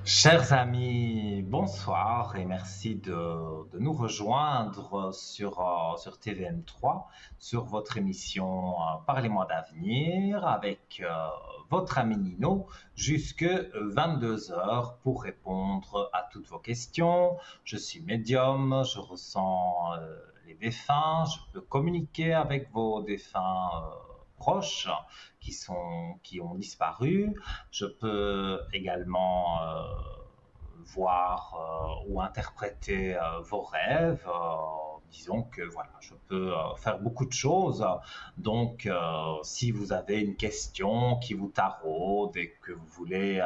Chers amis, bonsoir et merci de nous rejoindre sur TVM3, sur votre émission Parlez-moi d'avenir avec votre ami Nino jusque 22 heures pour répondre à toutes vos questions. Je suis médium, je ressens les défunts, je peux communiquer avec vos défunts proches qui ont disparu. Je peux également voir ou interpréter vos rêves. Disons que voilà, je peux faire beaucoup de choses. Donc, si vous avez une question qui vous taraude et que vous voulez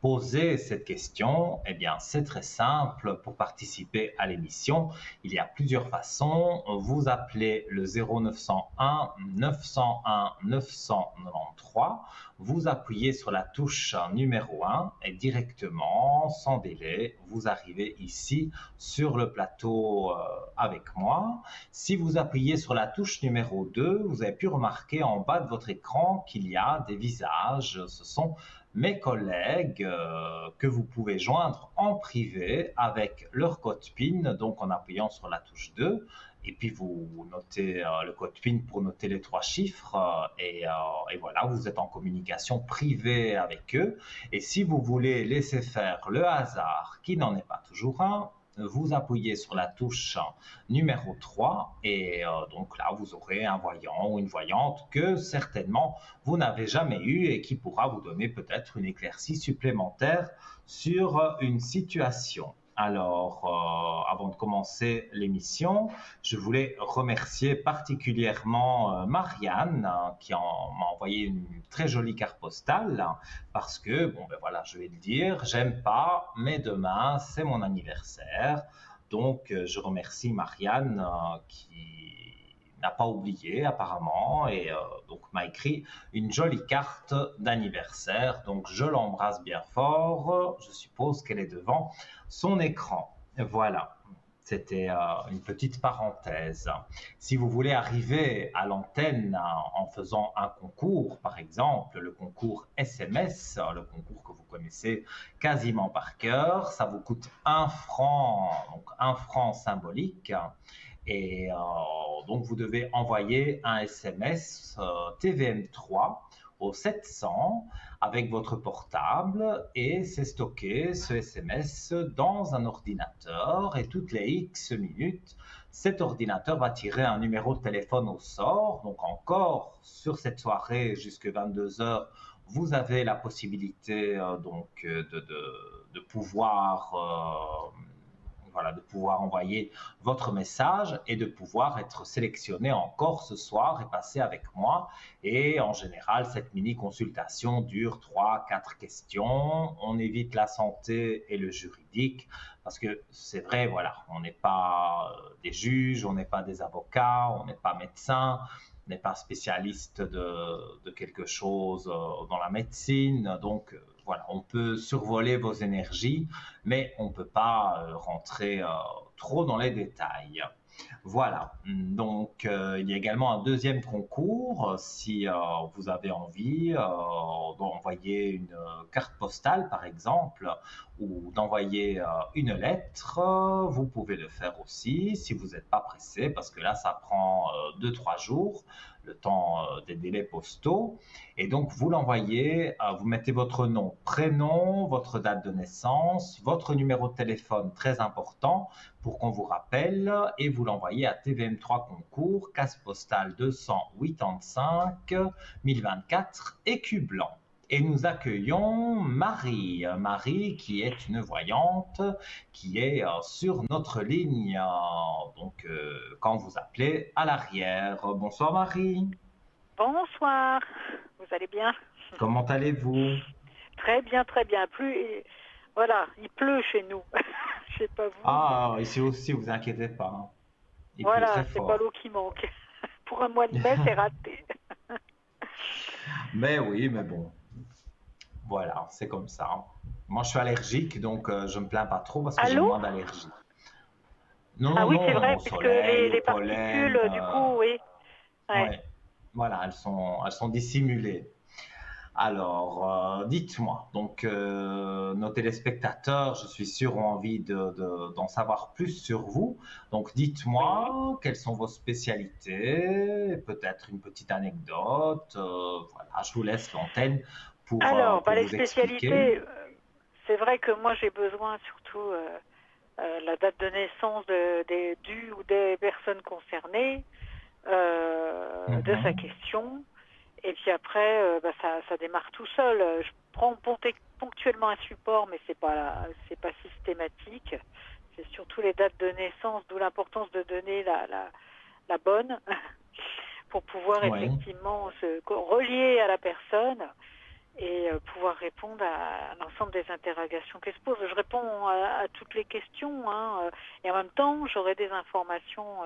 poser cette question, eh bien, c'est très simple. Pour participer à l'émission, il y a plusieurs façons. Vous appelez le 0901 901 993. Vous appuyez sur la touche numéro 1 et directement, sans délai, vous arrivez ici sur le plateau avec moi. Si vous appuyez sur la touche numéro 2, vous avez pu remarquer en bas de votre écran qu'il y a des visages. Ce sont mes collègues que vous pouvez joindre en privé avec leur code PIN, donc en appuyant sur la touche 2. Et puis vous notez le code PIN pour noter les 3 chiffres et voilà, vous êtes en communication privée avec eux. Et si vous voulez laisser faire le hasard, qui n'en est pas toujours un, vous appuyez sur la touche numéro 3 et donc là vous aurez un voyant ou une voyante que certainement vous n'avez jamais eu et qui pourra vous donner peut-être une éclaircie supplémentaire sur une situation. Alors, avant de commencer l'émission, je voulais remercier particulièrement Marianne qui m'a envoyé une très jolie carte postale parce que, bon ben voilà, je vais le dire, j'aime pas, mais demain c'est mon anniversaire. Donc, je remercie Marianne qui n'a pas oublié apparemment et donc m'a écrit une jolie carte d'anniversaire. Donc, je l'embrasse bien fort. Je suppose qu'elle est devant son écran. Voilà. C'était une petite parenthèse. Si vous voulez arriver à l'antenne en faisant un concours, par exemple, le concours SMS, le concours que vous connaissez quasiment par cœur, ça vous coûte 1 franc, donc 1 franc symbolique. Et donc, vous devez envoyer un SMS TVM3 au 700 avec votre portable et c'est stocké ce SMS dans un ordinateur et toutes les X minutes, cet ordinateur va tirer un numéro de téléphone au sort. Donc encore sur cette soirée jusqu'à 22 heures, vous avez la possibilité de pouvoir voilà, de pouvoir envoyer votre message et de pouvoir être sélectionné encore ce soir et passer avec moi. Et en général, cette mini-consultation dure 3, 4 questions. On évite la santé et le juridique parce que c'est vrai, voilà, on n'est pas des juges, on n'est pas des avocats, on n'est pas médecin, on n'est pas spécialiste de quelque chose dans la médecine. Donc, voilà, on peut survoler vos énergies, mais on ne peut pas rentrer trop dans les détails. Voilà, donc il y a également un deuxième concours si vous avez envie d'envoyer une carte postale par exemple ou d'envoyer une lettre, vous pouvez le faire aussi si vous n'êtes pas pressé parce que là ça prend 2-3 jours, le temps des délais postaux. Et donc, vous l'envoyez, vous mettez votre nom, prénom, votre date de naissance, votre numéro de téléphone, très important, pour qu'on vous rappelle, et vous l'envoyez à TVM3 Concours, case postale 285 1024, Écu Blanc. Et nous accueillons Marie. Marie qui est une voyante, qui est sur notre ligne, donc quand vous appelez à l'arrière. Bonsoir Marie. Bonsoir, vous allez bien? Comment allez-vous? Très bien, très bien. Voilà, il pleut chez nous. Je sais pas vous, mais Ah, ici aussi, vous inquiétez pas, hein. Il pleut voilà, très c'est pas fort. l'eau qui manque. Pour un mois de mai, c'est raté. Mais oui, mais bon, voilà, c'est comme ça. Moi, je suis allergique, donc je me plains pas trop parce que j'ai Allô? moins d'allergies. Non, Ah non, oui, c'est non, vrai, au puisque soleil, au les pollen, particules, du coup, oui. Ouais. ouais, voilà, elles sont dissimulées. Alors, dites-moi, donc nos téléspectateurs, je suis sûr, ont envie d'en savoir plus sur vous. Donc Oui. dites-moi, quelles sont vos spécialités, peut-être une petite anecdote. Voilà, je vous laisse l'antenne Alors, pour les vous expliquer. spécialités, c'est vrai que moi j'ai besoin surtout la date de naissance du ou des personnes concernées, de sa Mhm. question. Et puis après, ça démarre tout seul. Je prends ponctuellement un support, mais c'est pas systématique. C'est surtout les dates de naissance, d'où l'importance de donner la bonne pour pouvoir Oui, effectivement se relier à la personne et pouvoir répondre à l'ensemble des interrogations qu'elle se pose. Je réponds à toutes les questions, hein, et en même temps, j'aurai des informations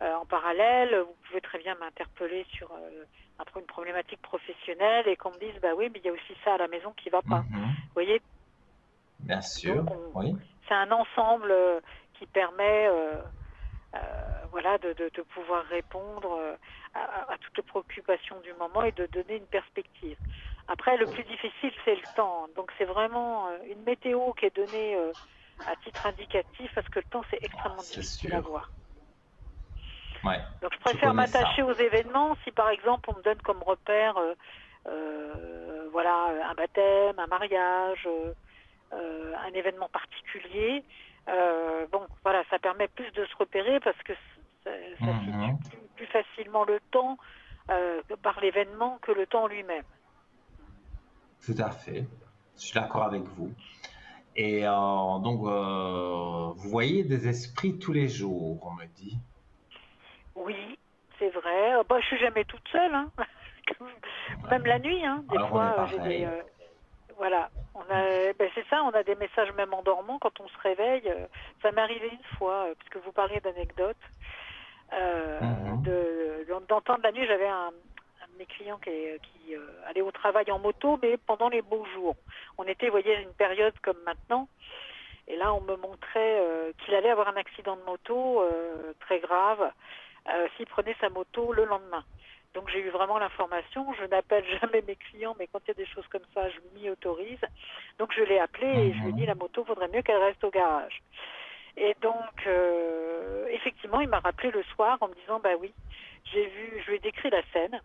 en parallèle. Vous pouvez très bien m'interpeller sur une problématique professionnelle et qu'on me dise, bah oui, mais il y a aussi ça à la maison qui ne va pas. mhm. Vous voyez, Bien donc sûr, oui, c'est un ensemble qui permet voilà, de pouvoir répondre à toutes les préoccupations du moment et de donner une perspective. Après, le plus difficile, c'est le temps. Donc c'est vraiment une météo qui est donnée à titre indicatif parce que le temps, c'est extrêmement c'est difficile à sûr. voir. Oui, Donc je je préfère connais m'attacher ça. aux événements. Si par exemple on me donne comme repère voilà, un baptême, un mariage, un événement particulier, bon voilà, ça permet plus de se repérer parce que ça situe Mhm. plus facilement le temps par l'événement que le temps lui-même. Tout à fait. Je suis d'accord avec vous. Et donc, vous voyez des esprits tous les jours, on me dit. Oui, c'est vrai. Je suis jamais toute seule, hein. Ouais. Même la nuit, hein. Des Alors, on est fois, j'ai des pareil. voilà. C'est ça, on a des messages même en dormant quand on se réveille. Ça m'est arrivé une fois, puisque vous parliez d'anecdotes, Mhm. d'entendre la nuit. J'avais un de mes clients qui allait au travail en moto, mais pendant les beaux jours. On était, vous voyez, à une période comme maintenant, et là, on me montrait qu'il allait avoir un accident de moto très grave s'il prenait sa moto le lendemain. Donc j'ai eu vraiment l'information. Je n'appelle jamais mes clients, mais quand il y a des choses comme ça, je m'y autorise. Donc je l'ai appelé et je lui ai dit Mhm. la moto, vaudrait mieux qu'elle reste au garage. Et donc effectivement, il m'a rappelé le soir en me disant bah oui, je lui ai décrit la scène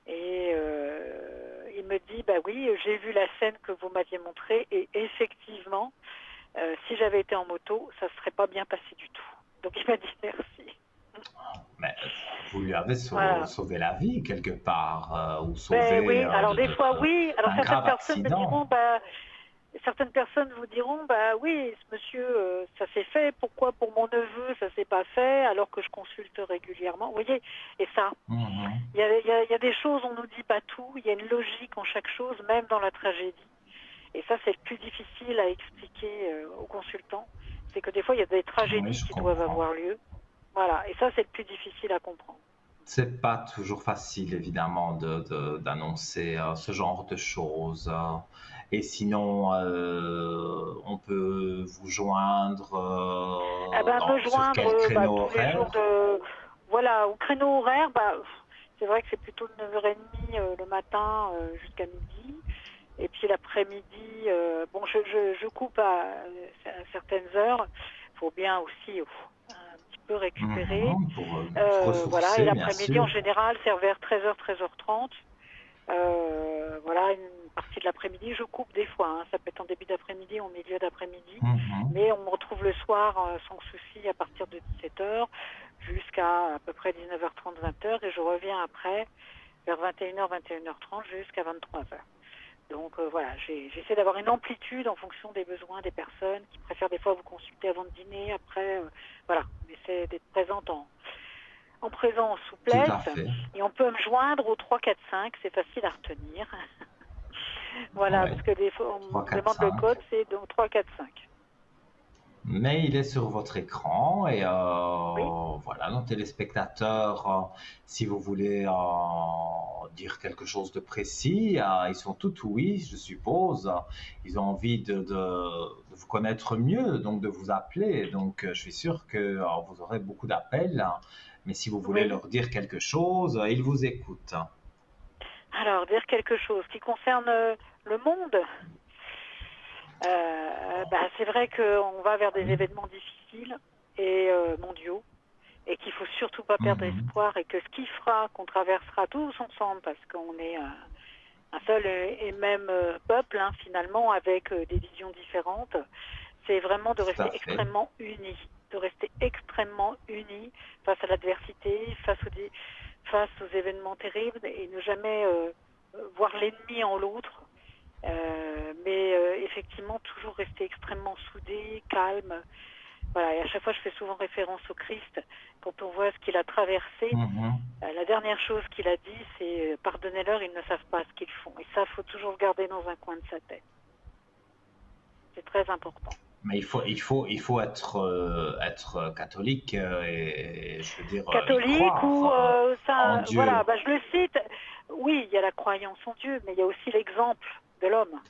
et il me dit bah oui, j'ai vu la scène que vous m'aviez montrée et effectivement, si j'avais été en moto, ça ne serait pas bien passé du tout. Donc il m'a dit merci. Mais vous lui avez Voilà. sauvé la vie quelque part, ou Ben sauvé oui, alors des fois oui. Alors d'un certaines grave personnes me diront, accident. certaines personnes vous diront, bah oui, ce monsieur, ça s'est fait. Pourquoi pour mon neveu ça s'est pas fait alors que je consulte régulièrement. Vous voyez, et ça, Mhm. il y a des choses, on nous dit pas tout. Il y a une logique en chaque chose, même dans la tragédie. Et ça, c'est le plus difficile à expliquer aux consultants. C'est que des fois, il y a des Oui, tragédies je qui doivent comprends. avoir lieu. Voilà. Et ça, c'est le plus difficile à comprendre. C'est pas toujours facile, évidemment, d'annoncer ce genre de choses. Et sinon, on peut vous joindre Eh ben, me sur joindre quel créneau tous les jours horaire? voilà, au créneau horaire, c'est vrai que c'est plutôt de 9h30 le matin jusqu'à midi. Et puis l'après-midi, bon, je coupe à certaines heures. Il faut bien aussi un petit peu récupérer. Mhm, pour se Voilà, et ressourcer, bien l'après-midi en sûr. général, c'est vers 13h, 13h30. Voilà, une partie de l'après-midi, je coupe des fois, hein. Ça peut être en début d'après-midi ou en milieu d'après-midi. Mhm, Mais on me retrouve le soir sans souci à partir de 17h jusqu'à peu près 19h30, 20h. Et je reviens après vers 21h, 21h30 jusqu'à 23h. Donc voilà, j'essaie d'avoir une amplitude en fonction des besoins des personnes qui préfèrent des fois vous consulter avant de dîner. Après, voilà, on essaie d'être présente en présence, en tout souplesse. à fait. Et on peut me joindre au 3 4 5, c'est facile à retenir. Voilà, Oui, parce que des fois, on 3, me 4, demande le 5. code, c'est donc 3 4 5. Mais il est sur votre écran et Oui. voilà, nos téléspectateurs, si vous voulez dire quelque chose de précis, ils sont tout oui, je suppose. Ils ont envie de vous connaître mieux, donc de vous appeler. Donc je suis sûr que vous aurez beaucoup d'appels. Mais si vous voulez Oui. leur dire quelque chose, ils vous écoutent. Alors, dire quelque chose qui concerne le monde, c'est vrai qu'on va vers des Oui. événements difficiles et mondiaux, et qu'il faut surtout pas perdre Mhm. espoir, et que ce qui fera qu'on traversera tous ensemble, parce qu'on est un seul et même peuple, hein, finalement, avec des visions différentes, c'est vraiment de Tout à rester fait. extrêmement unis, de rester extrêmement unis face à l'adversité, face aux événements terribles, et ne jamais voir l'ennemi en l'autre, mais effectivement toujours rester extrêmement soudés, calmes. Voilà, et à chaque fois je fais souvent référence au Christ. Quand on voit ce qu'il a traversé, Mhm. la dernière chose qu'il a dit, c'est pardonnez-leur, ils ne savent pas ce qu'ils font. Et ça, faut toujours le garder dans un coin de sa tête. C'est très important. Mais il faut être catholique et je veux dire, y Catholique ou croire en ça, voilà, Dieu. je le cite. Oui, il y a la croyance en Dieu, mais il y a aussi l'exemple de l'homme.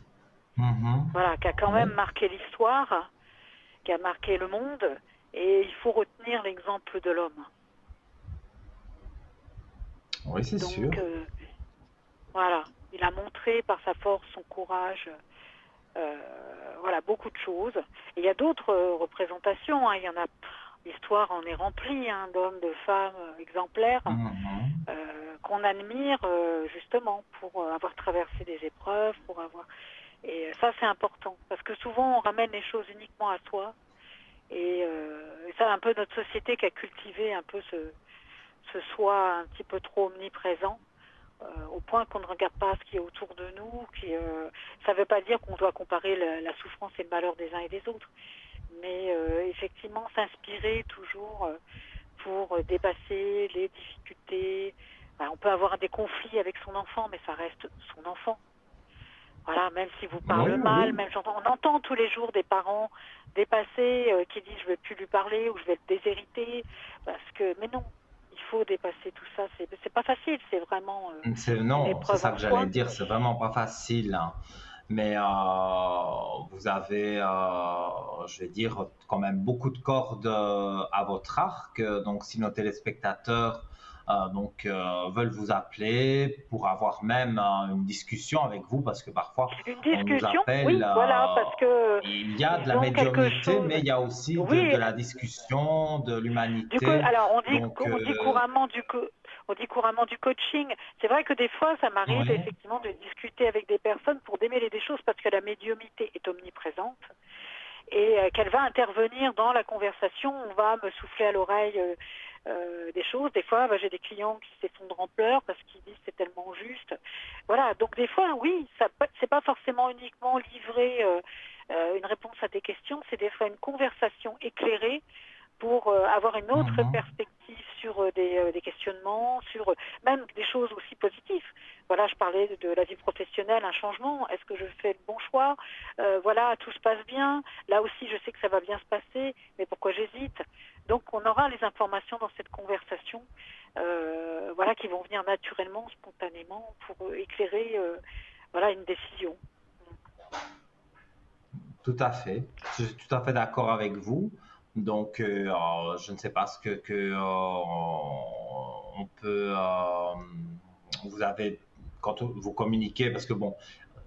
Mhm. Voilà, qui a quand même Oui, marqué l'histoire, qui a marqué le monde, et il faut retenir l'exemple de l'homme. oui, c'est sûr. Donc, voilà, il a montré par sa force, son courage, voilà, beaucoup de choses. Et il y a d'autres représentations, hein. Il y en a, l'histoire en est remplie, hein, d'hommes, de femmes exemplaires, Mhm. qu'on admire justement pour avoir traversé des épreuves, pour avoir. Et ça, c'est important, parce que souvent on ramène les choses uniquement à soi. Et ça, un peu notre société qui a cultivé un peu ce soi un petit peu trop omniprésent, au point qu'on ne regarde pas ce qui est autour de nous. Ça ne veut pas dire qu'on doit comparer la souffrance et le malheur des uns et des autres, mais effectivement s'inspirer toujours pour dépasser les difficultés. On peut avoir des conflits avec son enfant, mais ça reste son enfant. Voilà, même si vous Oui, parle mal, oui. même on entend tous les jours des parents dépassés qui disent je ne veux plus lui parler ou je vais le déshériter, mais non, il faut dépasser tout ça. C'est pas facile, c'est vraiment une Non, c'est épreuve ça en que j'allais soi. dire, c'est vraiment pas facile, hein. Mais vous avez, je vais dire, quand même beaucoup de cordes à votre arc. Donc, si nos téléspectateurs veulent vous appeler pour avoir même une discussion avec vous, parce que parfois Une on nous discussion, appelle, oui, voilà, parce que il y a de la ils ont quelque médiumnité, chose. mais il y a aussi de Oui, la discussion, de du coup, l'humanité. alors Donc, on dit couramment du coaching. C'est vrai que des fois, ça m'arrive oui. effectivement de discuter avec des personnes pour démêler des choses, parce que la médiumnité est omniprésente et qu'elle va intervenir dans la conversation. On va me souffler à l'oreille des choses. Des fois, j'ai des clients qui s'effondrent en pleurs parce qu'ils disent c'est tellement juste. Voilà, donc des fois, oui, c'est pas forcément uniquement livrer une réponse à des questions, c'est des fois une conversation éclairée pour avoir une autre Mhm. perspective sur des questionnements, sur même des choses aussi positives. Voilà, je parlais de la vie professionnelle, un changement. Est-ce que je fais le bon choix? Voilà, tout se passe bien. Là aussi, je sais que ça va bien se passer, mais pourquoi j'hésite? Donc, on aura les informations dans cette conversation, voilà, qui vont venir naturellement, spontanément, pour éclairer, voilà, une décision. Tout à fait. Je suis tout à fait d'accord avec vous. Donc, je ne sais pas ce on peut. Vous avez quand vous communiquez, parce que bon,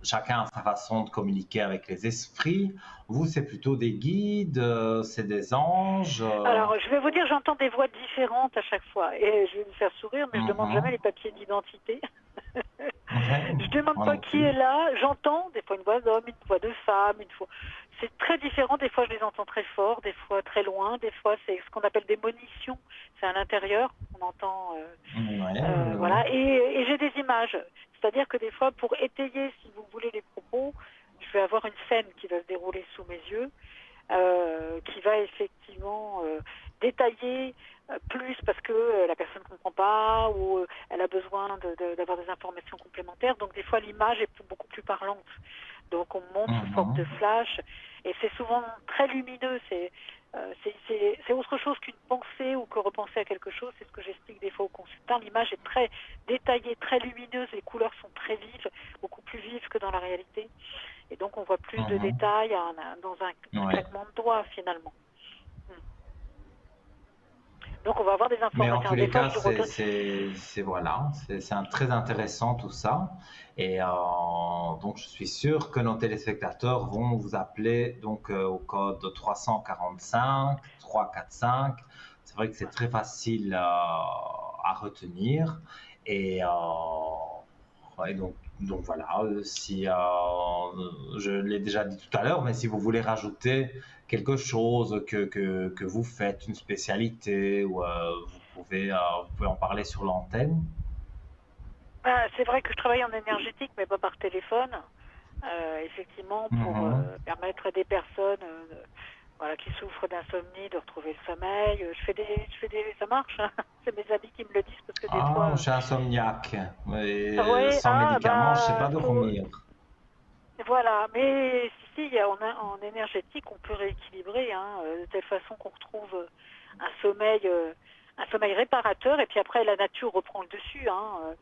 chacun a sa façon de communiquer avec les esprits. Vous, c'est plutôt des guides, c'est des anges. Alors, je vais vous dire, j'entends des voix différentes à chaque fois. Et je vais vous faire sourire, mais je demande jamais Mhm. les papiers d'identité. Ouais, Je demande moi pas non qui est plus. là. J'entends des fois une voix d'homme, une voix de femme, une fois. C'est très différent. Des fois, je les entends très fort, des fois très loin. Des fois, c'est ce qu'on appelle des monitions. C'est à l'intérieur. On entend. Ouais, ouais, ouais. Voilà. Et j'ai des images. C'est-à-dire que des fois, pour étayer, si vous voulez, les propos, je vais avoir une scène qui va se dérouler sous mes yeux, qui va effectivement détailler plus parce que la personne ne comprend pas ou elle a besoin d'avoir des informations complémentaires. Donc des fois l'image est beaucoup plus parlante. Donc on montre sous forme de Mhm. flash et c'est souvent très lumineux. C'est autre chose qu'une pensée ou que repenser à quelque chose. C'est ce que j'explique des fois aux consultants. L'image est très détaillée, très lumineuse. Les couleurs sont très vives, beaucoup plus vives que dans la réalité. Et donc, on voit plus de Mhm. détails dans un Ouais. claquement de doigts, finalement. Hmm. Donc on va avoir des Mais en informations. tous Des les fois, cas, je retourne. voilà, très intéressant tout ça. Et donc, je suis sûr que nos téléspectateurs vont vous appeler donc au code 345 345. C'est vrai que c'est très facile à retenir. Et, donc voilà, si je l'ai déjà dit tout à l'heure, mais si vous voulez rajouter quelque chose que vous faites, une spécialité, ou vous pouvez en parler sur l'antenne. C'est vrai que je travaille en énergétique, mais pas par téléphone. Effectivement, pour Mhm. permettre à des personnes voilà, qui souffrent d'insomnie de retrouver le sommeil. Ça marche, hein. C'est mes amis qui me le disent parce que des Ah, fois. je suis insomniaque. Et Oui, sans médicaments, je ne sais pas faut. dormir. Voilà, mais si, en énergétique, on peut rééquilibrer, hein, de telle façon qu'on retrouve un sommeil réparateur, et puis après la nature reprend le dessus, hein.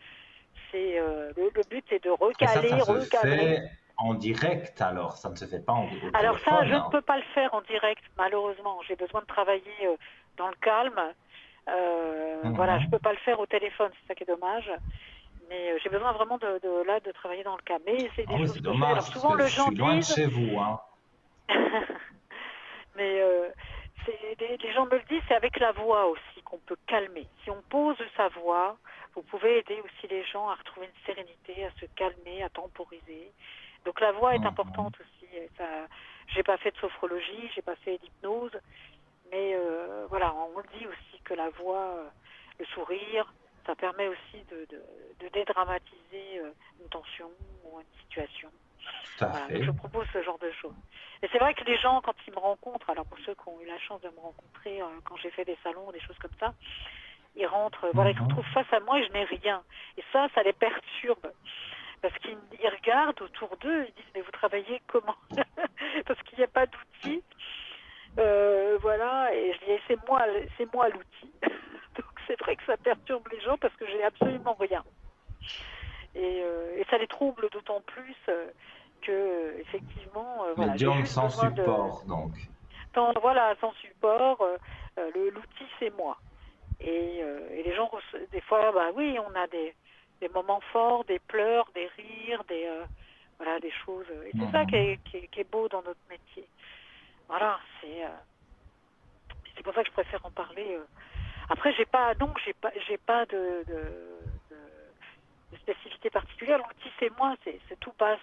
Le but, c'est de Et ça recaler, se recadrer. fait en direct alors, ça ne se fait pas au Alors ça, je téléphone. ne peux pas le faire en direct, malheureusement. J'ai besoin de travailler dans le calme. Voilà, je Mhm. peux pas le faire au téléphone, c'est ça qui est dommage. Mais j'ai besoin vraiment de travailler dans le calme. Mais c'est Ah des oui, choses c'est que je fais. dommage Alors parce souvent, que je les gens suis loin de disent, chez vous, hein. mais les gens me le disent, c'est avec la voix aussi qu'on peut calmer. Si on pose sa voix, vous pouvez aider aussi les gens à retrouver une sérénité, à se calmer, à temporiser. Donc la voix est Mhm. importante aussi. J'ai pas fait de sophrologie, j'ai pas fait d'hypnose, mais voilà, on dit aussi que la voix, le sourire, ça permet aussi de dédramatiser une tension ou une situation. Tout à Voilà, donc je fait. propose ce genre de choses. Et c'est vrai que les gens, quand ils me rencontrent, alors pour ceux qui ont eu la chance de me rencontrer quand j'ai fait des salons, des choses comme ça, ils rentrent, voilà, ils se Mhm. retrouvent face à moi et je n'ai rien. Et ça les perturbe. Parce qu'ils regardent autour d'eux, ils disent, mais vous travaillez comment? Parce qu'il n'y a pas d'outils. Voilà, et je dis, c'est moi l'outil. Donc c'est vrai que ça perturbe les gens parce que j'ai absolument rien. Et ça les trouble d'autant plus que, effectivement, voilà, j'ai Médium juste sans besoin support, donc. voilà, sans support, l'outil c'est moi. Et les gens, des fois, bah oui, on a des moments forts, des pleurs, des rires, voilà, des choses. Et c'est ça Mhm. qui est beau dans notre métier. Voilà, c'est pour ça que je préfère en parler. Après, j'ai pas de spécificité particulière. L'outil, c'est moi, tout passe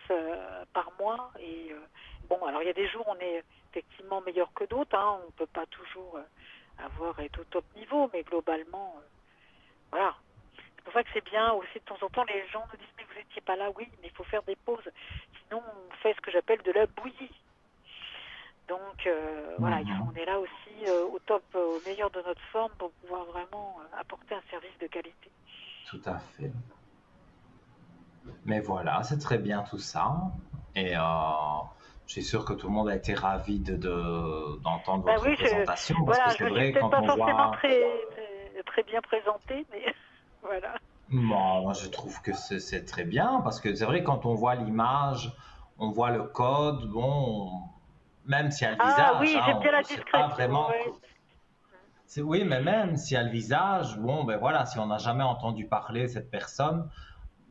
par moi. Et bon, alors il y a des jours où on est effectivement meilleur que d'autres, hein. On ne peut pas toujours être au top niveau, mais globalement, voilà. C'est pour ça que c'est bien aussi de temps en temps, les gens nous disent, mais vous n'étiez pas là, oui, mais il faut faire des pauses. Sinon, on fait ce que j'appelle de la bouillie. Donc voilà, Mhm. on est là aussi au top, au meilleur de notre forme pour pouvoir vraiment apporter un service de qualité. Tout à fait. Mais voilà, c'est très bien tout ça. Et je suis sûr que tout le monde a été ravi d'entendre Ben votre oui, présentation parce que voilà, je c'est me suis vrai, peut-être quand pas on forcément voit. très bien présentée, mais voilà. Moi, je trouve que c'est très bien parce que c'est vrai, quand on voit l'image, on voit le code, bon, même s'il y a le Ah visage, oui, hein, j'aime bien on la ne sait pas discrétion, vraiment. ouais. Oui, mais même s'il y a le visage, bon, ben voilà, si on n'a jamais entendu parler de cette personne,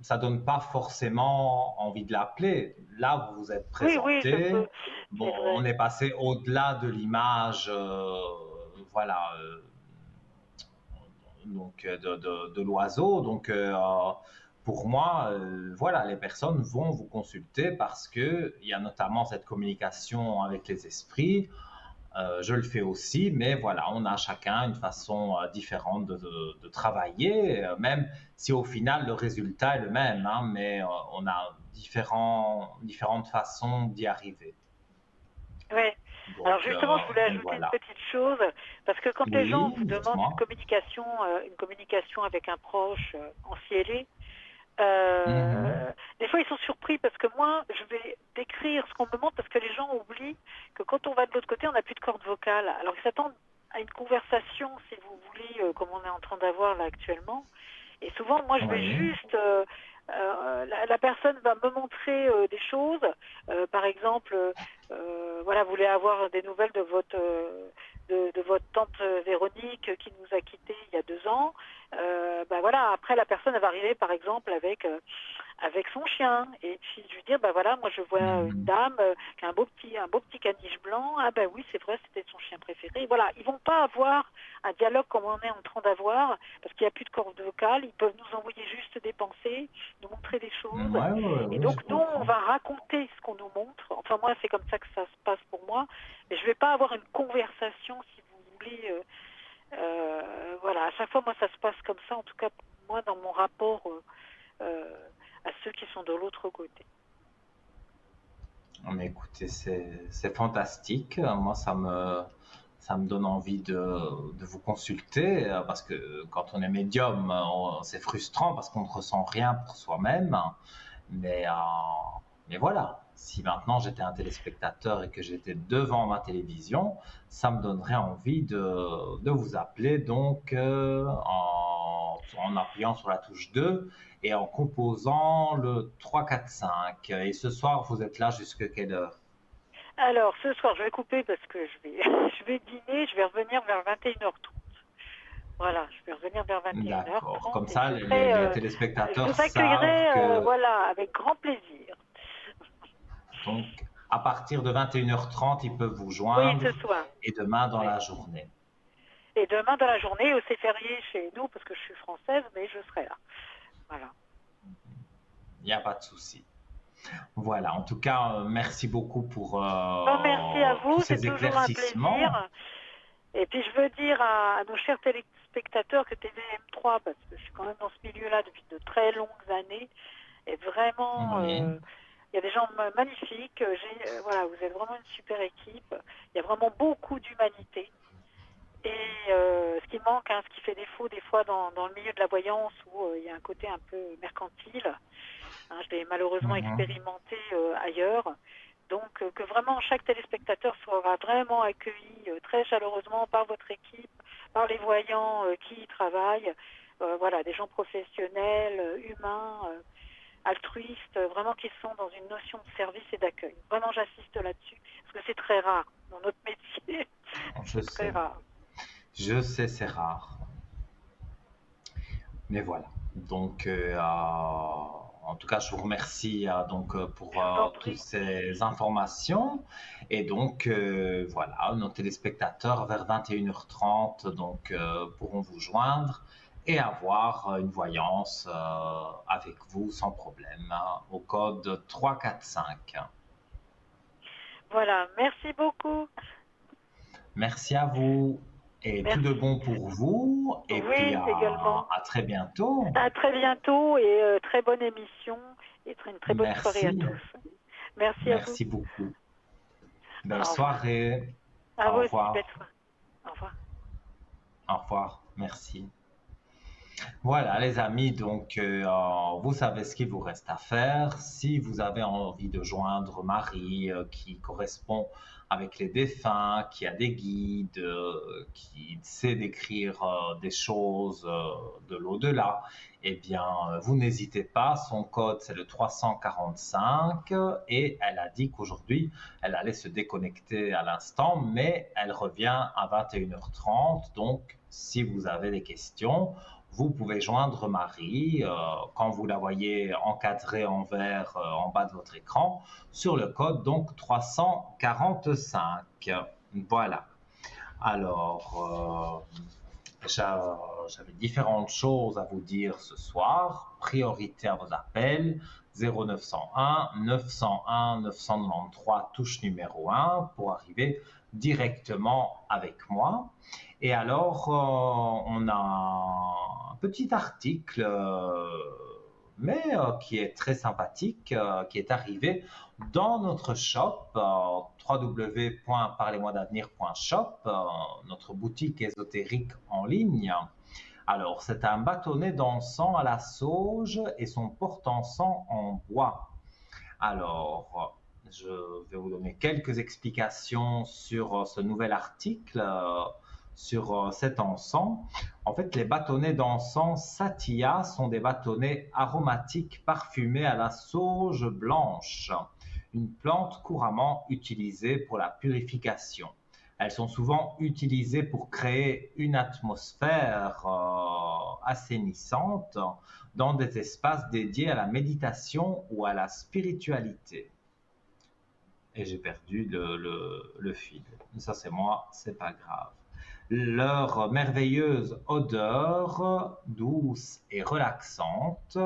ça donne pas forcément envie de l'appeler. Là, vous vous êtes Oui, oui, je présenté. peux, Bon, c'est on vrai. est passé au-delà de l'image, voilà, donc de l'oiseau. Donc, pour moi, voilà, les personnes vont vous consulter parce que il y a notamment cette communication avec les esprits. Je le fais aussi, mais voilà, on a chacun une façon différente de travailler, même si au final le résultat est le même, hein, mais on a différentes façons d'y arriver. Ouais. Alors Donc, justement, je voulais donc ajouter une voilà. petite chose, parce que quand les gens Oui, vous demandent dites-moi. une communication avec un proche en cielé, Mhm. des fois ils sont surpris parce que moi, je vais décrire ce qu'on me demande parce que les gens oublient que quand on va de l'autre côté, on n'a plus de corde vocale. Alors ils s'attendent à une conversation, si vous voulez, comme on est en train d'avoir là actuellement. Et souvent, moi, je vais Oui. juste, la personne va me montrer des choses. Par exemple, voilà, vous voulez avoir des nouvelles de votre tante Véronique qui nous a quittés il y a 2 ans. Ben voilà, après la personne elle va arriver par exemple avec son chien et puis je lui dire ben voilà, moi je vois une Mhm. dame qui a un beau petit caniche blanc. Ah ben oui, c'est vrai, c'était son chien préféré. Voilà, ils vont pas avoir un dialogue comme on est en train d'avoir parce qu'il n'y a plus de corde vocale. Ils peuvent nous envoyer juste des pensées, nous montrer des choses. Ouais, ouais, Et ouais, donc je nous, on comprends. va raconter ce qu'on nous montre. Enfin moi, c'est comme ça que ça se passe pour moi. Mais je vais pas avoir une conversation, si vous voulez. Voilà, à chaque fois, moi, ça se passe comme ça. En tout cas, moi, dans mon rapport à ceux qui sont de l'autre côté. Mais écoutez, c'est fantastique. Moi, ça me donne envie de vous consulter parce que quand on est médium, c'est frustrant parce qu'on ne ressent rien pour soi-même. Mais, euh, mais voilà, si maintenant j'étais un téléspectateur et que j'étais devant ma télévision, ça me donnerait envie de vous appeler donc en appuyant sur la touche 2 et en composant le 3, 4, 5. Et ce soir, vous êtes là jusqu'à quelle heure? Alors, ce soir, je vais couper parce que je vais dîner. Je vais revenir vers 21h30. Voilà, je vais revenir vers D'accord. 21h30 Comme et ça, les je téléspectateurs vous savent accueillerai, que voilà, avec grand plaisir. donc à partir de 21h30, ils peuvent vous Oui, ce joindre soir. et demain dans Oui. la journée. Et demain dans la journée, c'est férié chez nous parce que je suis française, mais je serai là. Voilà. Il n'y a pas de souci. Voilà, en tout cas, merci beaucoup pour Ben, merci à tous vous, c'est ces toujours un éclaircissements. plaisir. Et puis je veux dire à nos chers téléspectateurs que TVM3, parce que je suis quand même dans ce milieu-là depuis de très longues années, et vraiment, Oui. il y a des gens magnifiques. Voilà, vous êtes vraiment une super équipe. Il y a vraiment beaucoup d'humanité. Et ce qui manque, ce qui fait défaut des fois dans le milieu de la voyance, où il y a un côté un peu mercantile, je l'ai malheureusement Mhm. expérimenté ailleurs. Donc que vraiment chaque téléspectateur sera vraiment accueilli très chaleureusement par votre équipe, par les voyants qui y travaillent. Voilà, des gens professionnels, humains, altruistes, vraiment qui sont dans une notion de service et d'accueil. Vraiment, j'insiste là-dessus, parce que c'est très rare dans notre métier. Je C'est très sais. rare. Je sais, c'est rare. Mais voilà. Donc, en tout cas, je vous remercie donc, pour Je vous en toutes prie. ces informations. Et donc, voilà, nos téléspectateurs vers 21h30 donc, pourront vous joindre et avoir une voyance avec vous sans problème au code 345. Voilà, merci beaucoup. Merci à vous et tout de Merci. bon pour vous. Et puis, Oui, également. à très bientôt. À très bientôt et très bonne émission et une très bonne soirée à Merci. tous. Merci à vous. Merci beaucoup. Belle Au revoir. soirée. À vous Au aussi, belle revoir. soirée. Au revoir. Au revoir. Merci. Voilà, les amis, donc vous savez ce qu'il vous reste à faire. Si vous avez envie de joindre Marie, qui correspond avec les défunts, qui a des guides, qui sait décrire des choses de l'au-delà, eh bien, vous n'hésitez pas. Son code, c'est le 345 et elle a dit qu'aujourd'hui, elle allait se déconnecter à l'instant, mais elle revient à 21h30. Donc, si vous avez des questions, vous pouvez joindre Marie quand vous la voyez encadrée en vert en bas de votre écran sur le code donc 345. Voilà. Alors, j'avais différentes choses à vous dire ce soir. Priorité à vos appels 0901 901 993 touche numéro 1 pour arriver directement avec moi. Et alors, on a un petit article, mais qui est très sympathique, qui est arrivé dans notre shop, www.parlez-moi-d'avenir.shop, notre boutique ésotérique en ligne. Alors, c'est un bâtonnet d'encens à la sauge et son porte-encens en bois. Alors, je vais vous donner quelques explications sur ce nouvel article, sur cet encens. En fait, les bâtonnets d'encens Satya sont des bâtonnets aromatiques parfumés à la sauge blanche, une plante couramment utilisée pour la purification. elles sont souvent utilisées pour créer une atmosphère assainissante dans des espaces dédiés à la méditation ou à la spiritualité. Et j'ai perdu le fil. Ça, c'est moi, c'est pas grave. Leur merveilleuse odeur, douce et relaxante,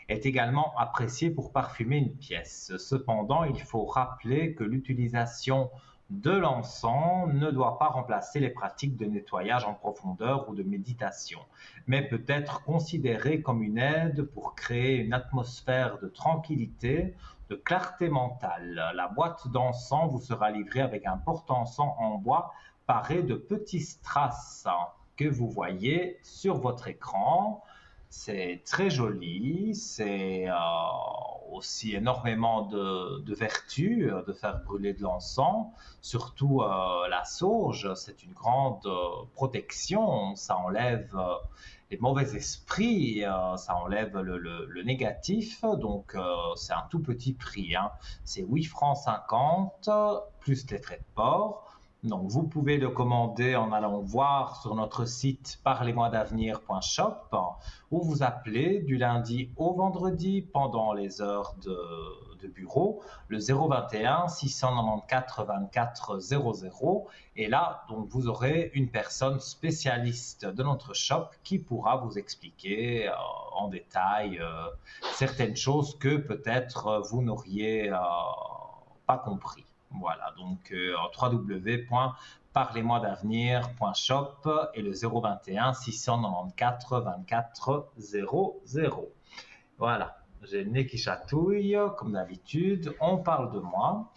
est également appréciée pour parfumer une pièce. Cependant, il faut rappeler que l'utilisation de l'encens ne doit pas remplacer les pratiques de nettoyage en profondeur ou de méditation, mais peut être considérée comme une aide pour créer une atmosphère de tranquillité, de clarté mentale. La boîte d'encens vous sera livrée avec un porte-encens en bois paré de petits strass que vous voyez sur votre écran. C'est très joli, c'est aussi énormément de vertus de faire brûler de l'encens, surtout la sauge, c'est une grande protection, ça enlève les mauvais esprits, ça enlève le négatif, donc c'est un tout petit prix, hein. C'est 8 francs 50 plus les frais de port. Donc, vous pouvez le commander en allant voir sur notre site parlez-moi-d'avenir.shop ou vous appelez du lundi au vendredi pendant les heures de bureau, le 021 694 24 00. Et là, donc, vous aurez une personne spécialiste de notre shop qui pourra vous expliquer en détail certaines choses que peut-être vous n'auriez pas compris. Voilà, donc www.parlez-moi-d'avenir.shop et le 021 694 24 00. Voilà, j'ai le nez qui chatouille, comme d'habitude, on parle de moi.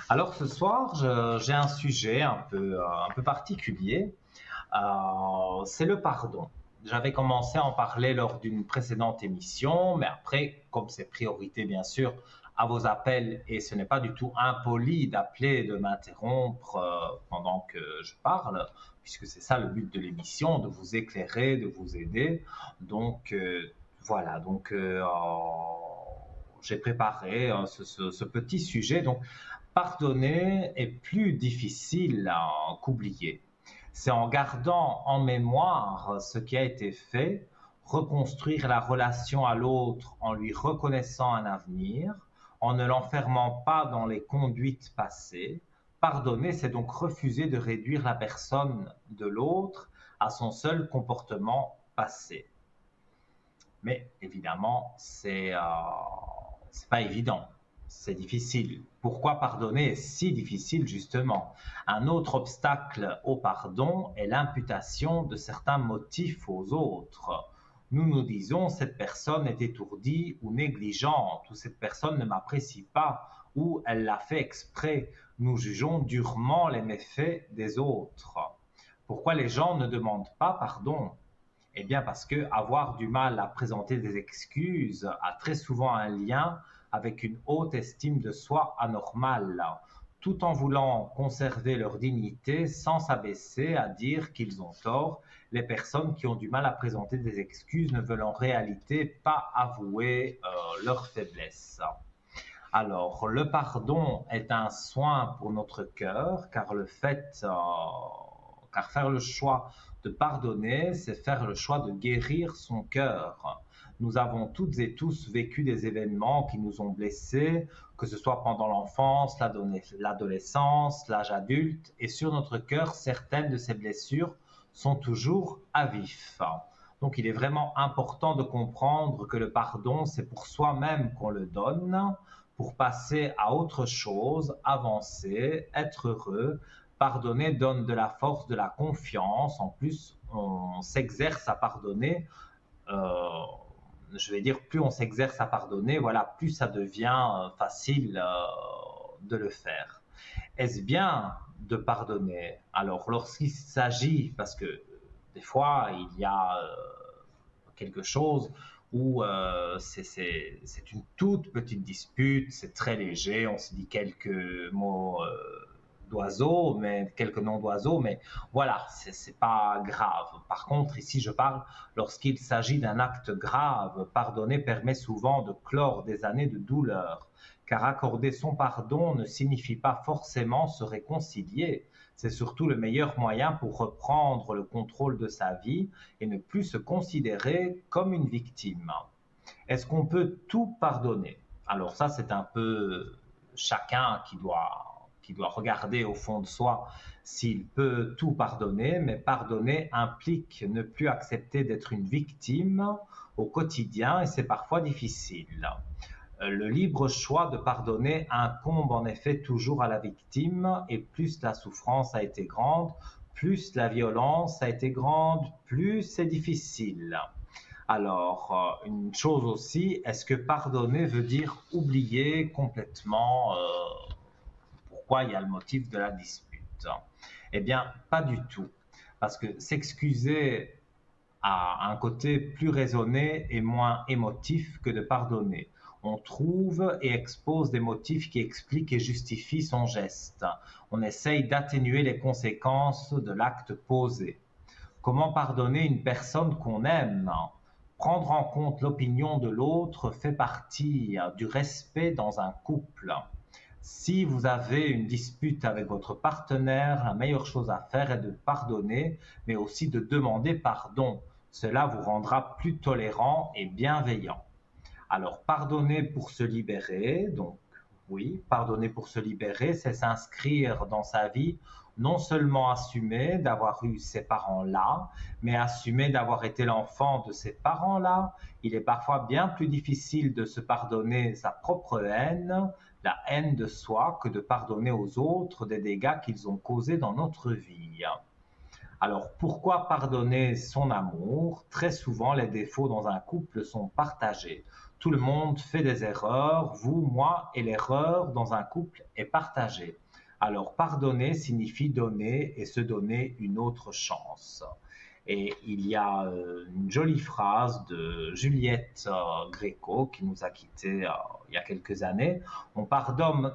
Alors ce soir, j'ai un sujet un peu particulier, c'est le pardon. J'avais commencé à en parler lors d'une précédente émission, mais après, comme c'est priorité bien sûr à vos appels et ce n'est pas du tout impoli d'appeler et de m'interrompre pendant que je parle, puisque c'est ça le but de l'émission, de vous éclairer, de vous aider. Donc voilà, donc j'ai préparé ce petit sujet. Donc pardonner est plus difficile qu'oublier. C'est en gardant en mémoire ce qui a été fait, reconstruire la relation à l'autre en lui reconnaissant un avenir, en ne l'enfermant pas dans les conduites passées. Pardonner, c'est donc refuser de réduire la personne de l'autre à son seul comportement passé. Mais évidemment, c'est pas évident. C'est difficile. Pourquoi pardonner est si difficile justement? Un autre obstacle au pardon est l'imputation de certains motifs aux autres. Nous nous disons cette personne est étourdie ou négligente, ou cette personne ne m'apprécie pas, ou elle l'a fait exprès. Nous jugeons durement les méfaits des autres. Pourquoi les gens ne demandent pas pardon? Eh bien parce que avoir du mal à présenter des excuses a très souvent un lien avec une haute estime de soi anormale, tout en voulant conserver leur dignité sans s'abaisser à dire qu'ils ont tort. Les personnes qui ont du mal à présenter des excuses ne veulent en réalité pas avouer leur faiblesse. Alors, le pardon est un soin pour notre cœur, car faire le choix de pardonner, c'est faire le choix de guérir son cœur. Nous avons toutes et tous vécu des événements qui nous ont blessés, que ce soit pendant l'enfance, l'adolescence, l'âge adulte, et sur notre cœur, certaines de ces blessures sont toujours à vif. Donc il est vraiment important de comprendre que le pardon, c'est pour soi-même qu'on le donne, pour passer à autre chose, avancer, être heureux. Pardonner donne de la force, de la confiance. En plus, on s'exerce à pardonner. Je vais dire, plus on s'exerce à pardonner, voilà, plus ça devient facile de le faire. Est-ce bien de pardonner? Alors, lorsqu'il s'agit, parce que des fois, il y a quelque chose où c'est une toute petite dispute, c'est très léger, on se dit quelques mots d'oiseaux, mais quelques noms d'oiseaux, mais voilà, c'est pas grave. Par contre, ici, je parle lorsqu'il s'agit d'un acte grave. Pardonner permet souvent de clore des années de douleur, car accorder son pardon ne signifie pas forcément se réconcilier. C'est surtout le meilleur moyen pour reprendre le contrôle de sa vie et ne plus se considérer comme une victime. Est-ce qu'on peut tout pardonner? Alors ça, c'est un peu chacun qui doit regarder au fond de soi s'il peut tout pardonner, mais pardonner implique ne plus accepter d'être une victime au quotidien et c'est parfois difficile. Le libre choix de pardonner incombe en effet toujours à la victime et plus la souffrance a été grande, plus la violence a été grande, plus c'est difficile. Alors, une chose aussi, est-ce que pardonner veut dire oublier complètement pourquoi il y a le motif de la dispute? Eh bien, pas du tout. Parce que s'excuser a un côté plus raisonné et moins émotif que de pardonner. On trouve et expose des motifs qui expliquent et justifient son geste. On essaye d'atténuer les conséquences de l'acte posé. Comment pardonner une personne qu'on aime? Prendre en compte l'opinion de l'autre fait partie du respect dans un couple. Si vous avez une dispute avec votre partenaire, la meilleure chose à faire est de pardonner, mais aussi de demander pardon. Cela vous rendra plus tolérant et bienveillant. Alors, pardonner pour se libérer, donc oui, pardonner pour se libérer, c'est s'inscrire dans sa vie, non seulement assumer d'avoir eu ces parents-là, mais assumer d'avoir été l'enfant de ces parents-là. Il est parfois bien plus difficile de se pardonner sa propre haine, la haine de soi, que de pardonner aux autres des dégâts qu'ils ont causés dans notre vie. Alors, pourquoi pardonner son amour? Très souvent, les défauts dans un couple sont partagés. Tout le monde fait des erreurs, vous, moi, et l'erreur dans un couple est partagée. Alors, pardonner signifie donner et se donner une autre chance. Et il y a une jolie phrase de Juliette Gréco qui nous a quittés il y a quelques années. On pardonne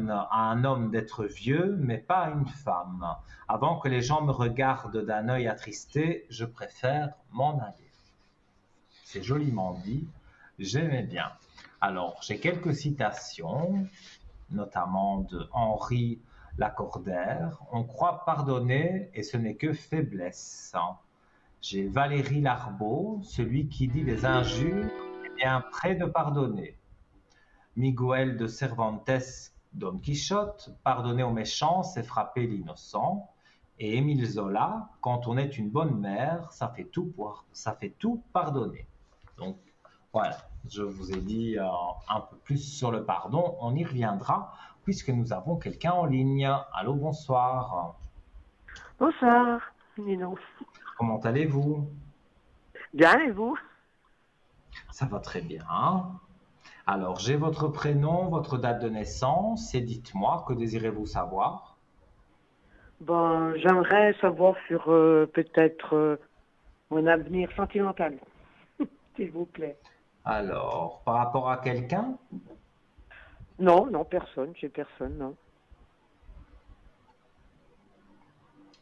à un homme d'être vieux, mais pas à une femme. Avant que les gens me regardent d'un œil attristé, je préfère m'en aller. C'est joliment dit, j'aimais bien. Alors, j'ai quelques citations, notamment de Henri Lacordaire. On croit pardonner et ce n'est que faiblesse. J'ai Valérie Larbaud, celui qui dit des injures est bien prêt de pardonner. Miguel de Cervantes, Don Quichotte, pardonner aux méchants, c'est frapper l'innocent. Et Émile Zola, quand on est une bonne mère, ça fait tout pardonner. Donc voilà, je vous ai dit un peu plus sur le pardon. On y reviendra puisque nous avons quelqu'un en ligne. Allô, bonsoir. Bonsoir, Nino. Comment allez-vous? Bien, et vous? Ça va très bien. Alors, j'ai votre prénom, votre date de naissance et dites-moi, que désirez-vous savoir? Bon, j'aimerais savoir sur peut-être mon avenir sentimental, s'il vous plaît. Alors, par rapport à quelqu'un? Non, personne, j'ai personne, non.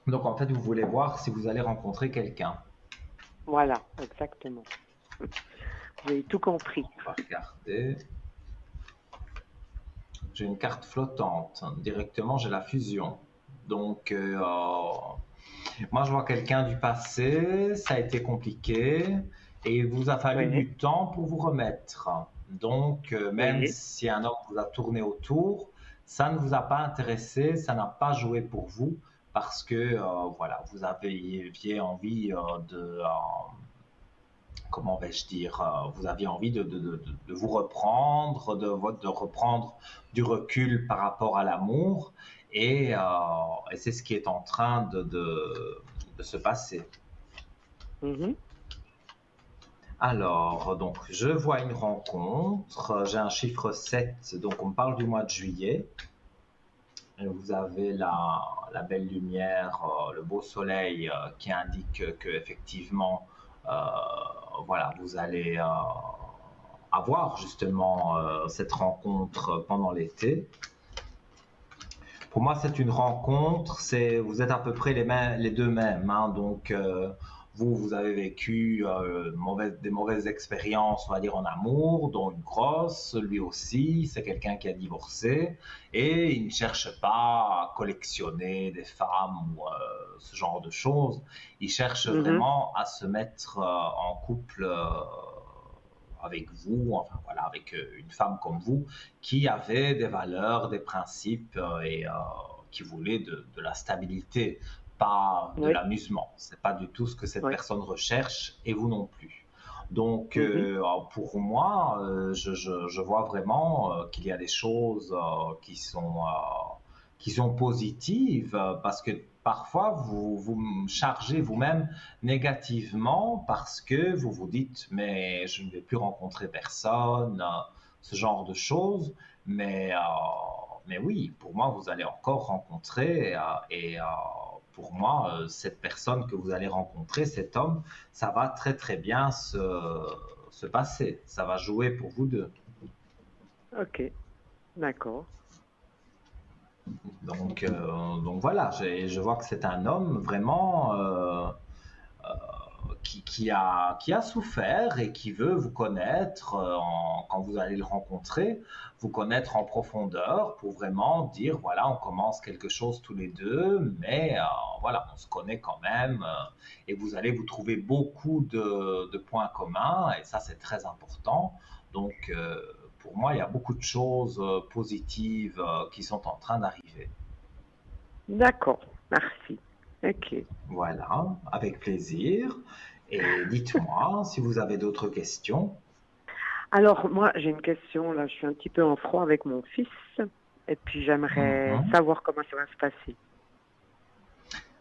Donc, en fait, vous voulez voir si vous allez rencontrer quelqu'un. Voilà, exactement. Vous avez tout compris. On va regarder. J'ai une carte flottante. Directement, j'ai la fusion. Donc, moi, je vois quelqu'un du passé. Ça a été compliqué. Et il vous a fallu du temps pour vous remettre. Donc, même si un homme vous a tourné autour, ça ne vous a pas intéressé, ça n'a pas joué pour vous parce que voilà, vous aviez envie comment vais-je dire, vous aviez envie de vous reprendre, de reprendre du recul par rapport à l'amour, et c'est ce qui est en train de se passer. Alors, donc, je vois une rencontre, j'ai un chiffre 7, donc on parle du mois de juillet. Et vous avez la belle lumière, le beau soleil qui indique que effectivement, voilà, vous allez avoir justement cette rencontre pendant l'été. Pour moi, c'est une rencontre, vous êtes à peu près les deux mêmes, hein. Donc, vous avez vécu des mauvaises expériences, on va dire, en amour, dont une grosse. Lui aussi, c'est quelqu'un qui a divorcé et il ne cherche pas à collectionner des femmes ou ce genre de choses. Il cherche Mhm. vraiment à se mettre en couple avec vous, enfin voilà, avec une femme comme vous, qui avait des valeurs, des principes et qui voulait de la stabilité, pas de Oui, l'amusement. C'est pas du tout ce que cette oui. personne recherche et vous non plus. Donc, Mhm. pour moi, je vois vraiment qu'il y a des choses qui sont positives parce que parfois vous me chargez vous-même négativement parce que vous vous dites mais je ne vais plus rencontrer personne, ce genre de choses. Mais oui, pour moi, vous allez encore rencontrer et pour moi, cette personne que vous allez rencontrer, cet homme, ça va très très bien se passer. Ça va jouer pour vous deux. Ok, d'accord. Donc voilà, je vois que c'est un homme vraiment qui a souffert et qui veut vous connaître quand vous allez le rencontrer, vous connaître en profondeur pour vraiment dire voilà, on commence quelque chose tous les deux, mais voilà, on se connaît quand même et vous allez vous trouver beaucoup de points communs et ça c'est très important. Donc pour moi, il y a beaucoup de choses positives qui sont en train d'arriver. D'accord, merci. Ok. Voilà, avec plaisir. Et dites-moi si vous avez d'autres questions. Alors, moi, j'ai une question. Là, je suis un petit peu en froid avec mon fils. Et puis, j'aimerais Mhm. savoir comment ça va se passer.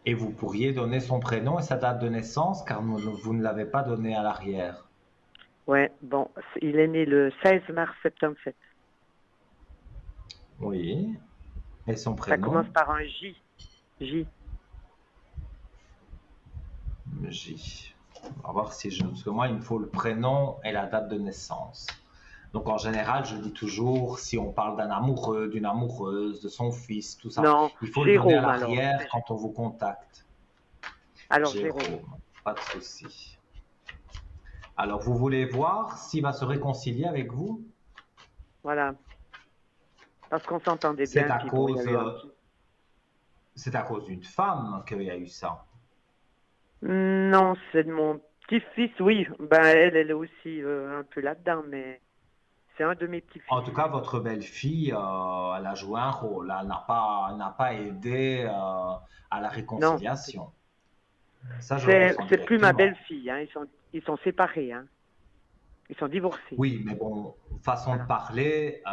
Et vous pourriez donner son prénom et sa date de naissance, car vous ne l'avez pas donné à l'arrière. Ouais, bon, il est né le 16 mars 77. Oui. Et son Ça commence prénom? par un J. J. J. On va voir si je... Parce que moi, il me faut le prénom et la date de naissance. Donc en général, je dis toujours, si on parle d'un amoureux, d'une amoureuse, de son fils, tout ça, Non, il faut le donner à Jérôme alors. l'arrière quand on vous contacte. Alors, Jérôme. Jérôme, pas de souci. Alors, vous voulez voir s'il va se réconcilier avec vous? Voilà. Parce qu'on s'entendait C'est bien. à Puis bon, il y a cause, eu un petit. c'est à cause d'une femme qu'il y a eu ça. Non, c'est de mon petit-fils. Oui, ben elle est aussi un peu là-dedans, mais c'est un de mes petits-fils. En tout cas, votre belle-fille, elle a joué un rôle. Elle n'a pas aidé à la Non, réconciliation. Ça, je le c'est ressens c'est plus ma directement. belle-fille. Hein. Ils sont séparés. Hein. Ils sont divorcés. Oui, mais bon, façon de Voilà. parler,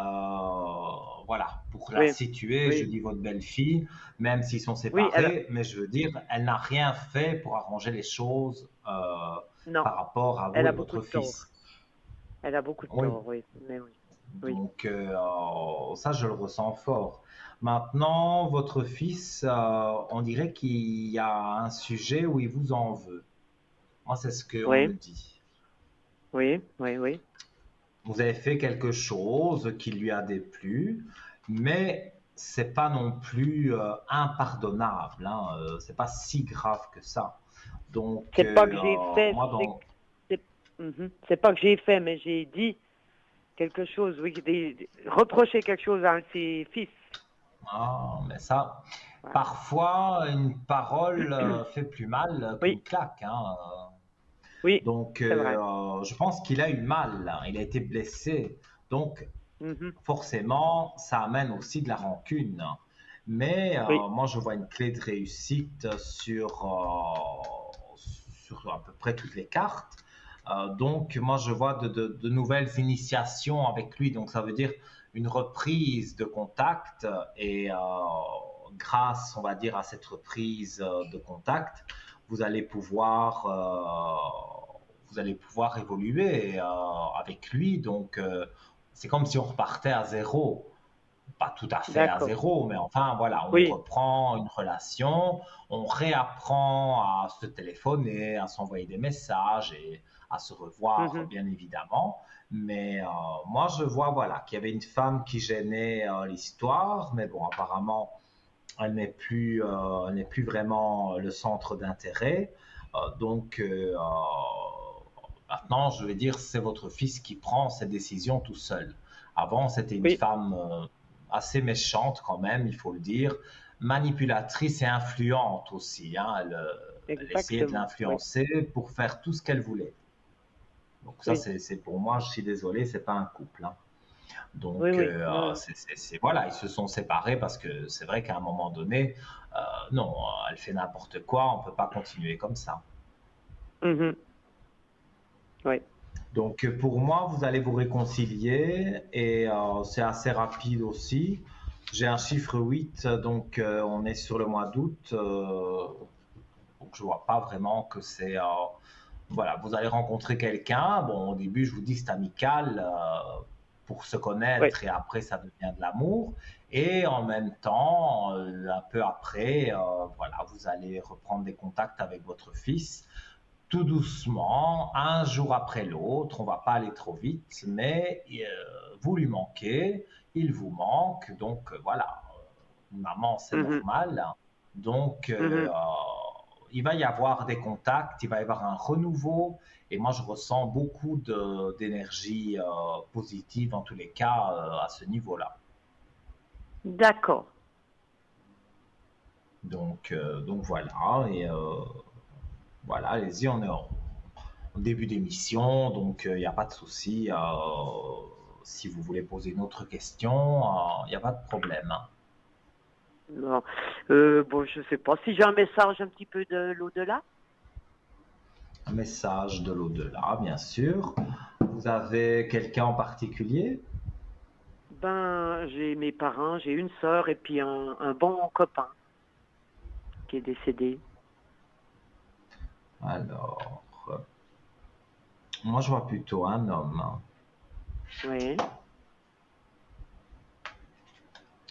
voilà, pour la Oui, situer, je oui, dis votre belle-fille, même s'ils sont oui. Elle, séparés, mais je veux dire, elle n'a rien fait pour arranger les choses non, par rapport à vous elle et a beaucoup votre de tort. fils. Elle a beaucoup de Oui, tort. Oui, mais oui, oui. donc ça, je le ressens fort. Maintenant, votre fils, on dirait qu'il y a un sujet où il vous en veut. Moi, c'est ce qu'on me Oui, dit. oui, oui, oui. Vous avez fait quelque chose qui lui a déplu, mais c'est pas non plus impardonnable, hein, c'est pas si grave que ça. Donc, C'est pas que j'ai fait, moi, dans... c'est pas que j'ai fait, mais j'ai dit quelque chose, oui, reprocher quelque chose à un de ses fils. Ah, mais ça, Voilà. parfois, une parole fait plus mal qu'une Oui, claque, hein. oui, Donc, c'est vrai. je pense qu'il a eu mal, hein, il a été blessé. Donc, Mhm. forcément, ça amène aussi de la rancune. Mais Oui, moi, je vois une clé de réussite sur à peu près toutes les cartes. Donc, moi, je vois de nouvelles initiations avec lui. Donc, ça veut dire une reprise de contact. Et grâce, on va dire, à cette reprise de contact, vous allez pouvoir, vous allez pouvoir évoluer avec lui. Donc, c'est comme si on repartait à zéro. Pas tout à fait à d'accord. zéro, mais enfin voilà, on Oui. reprend une relation, on réapprend à se téléphoner, à s'envoyer des messages et à se revoir, Mhm. bien évidemment. Mais moi, je vois voilà, qu'il y avait une femme qui gênait l'histoire, mais bon, apparemment, elle n'est plus vraiment le centre d'intérêt. Donc maintenant, je vais dire, c'est votre fils qui prend ses décisions tout seul. Avant, c'était une Oui, femme assez méchante quand même, il faut le dire, manipulatrice et influente aussi, hein. Elle essayait de exactement. Oui, l'influencer pour faire tout ce qu'elle voulait. Donc ça, oui, c'est pour moi, je suis désolé, c'est pas un couple, hein. oui, Donc oui. Non. voilà, ils se sont séparés parce que c'est vrai qu'à un moment donné, non, elle fait n'importe quoi, on peut pas continuer comme ça. Mhm. Oui, Donc pour moi, vous allez vous réconcilier et c'est assez rapide aussi. J'ai un chiffre 8, donc on est sur le mois d'août, donc je vois pas vraiment que c'est... voilà, vous allez rencontrer quelqu'un. Bon, au début, je vous dis c'est amical pour se oui. connaître et après ça devient de l'amour. Et en même temps, un peu après, voilà, vous allez reprendre des contacts avec votre fils tout doucement, un jour après l'autre. On va pas aller trop vite, mais vous lui manquez, il vous manque. Donc voilà, maman, c'est Mhm. normal. Donc Mhm. il va y avoir des contacts, il va y avoir un renouveau. Et moi, je ressens beaucoup d'énergie positive, en tous les cas, à ce niveau-là. D'accord. Donc voilà, et voilà, allez-y, on est au début d'émission, donc il n'y a pas de souci. Si vous voulez poser une autre question, il n'y a pas de problème, hein. Non. Bon, je sais pas. Si j'ai un message un petit peu de l'au-delà, Un message de l'au-delà, bien sûr. Vous avez quelqu'un en particulier? ben, j'ai mes parents, j'ai une sœur et puis un bon copain qui est décédé. Alors, moi je vois plutôt un homme, hein. Oui.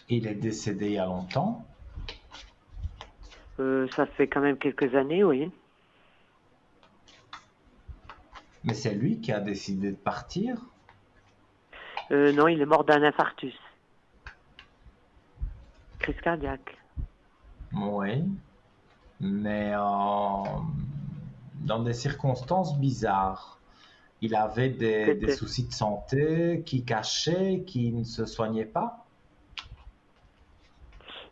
Il est décédé il y a longtemps, Ça fait quand même quelques années, oui. mais c'est lui qui a décidé de partir. Non, il est mort d'un infarctus. Crise cardiaque. Oui, mais dans des circonstances bizarres. Il avait des Peut-être. soucis de santé qui cachaient, qui ne se soignaient pas.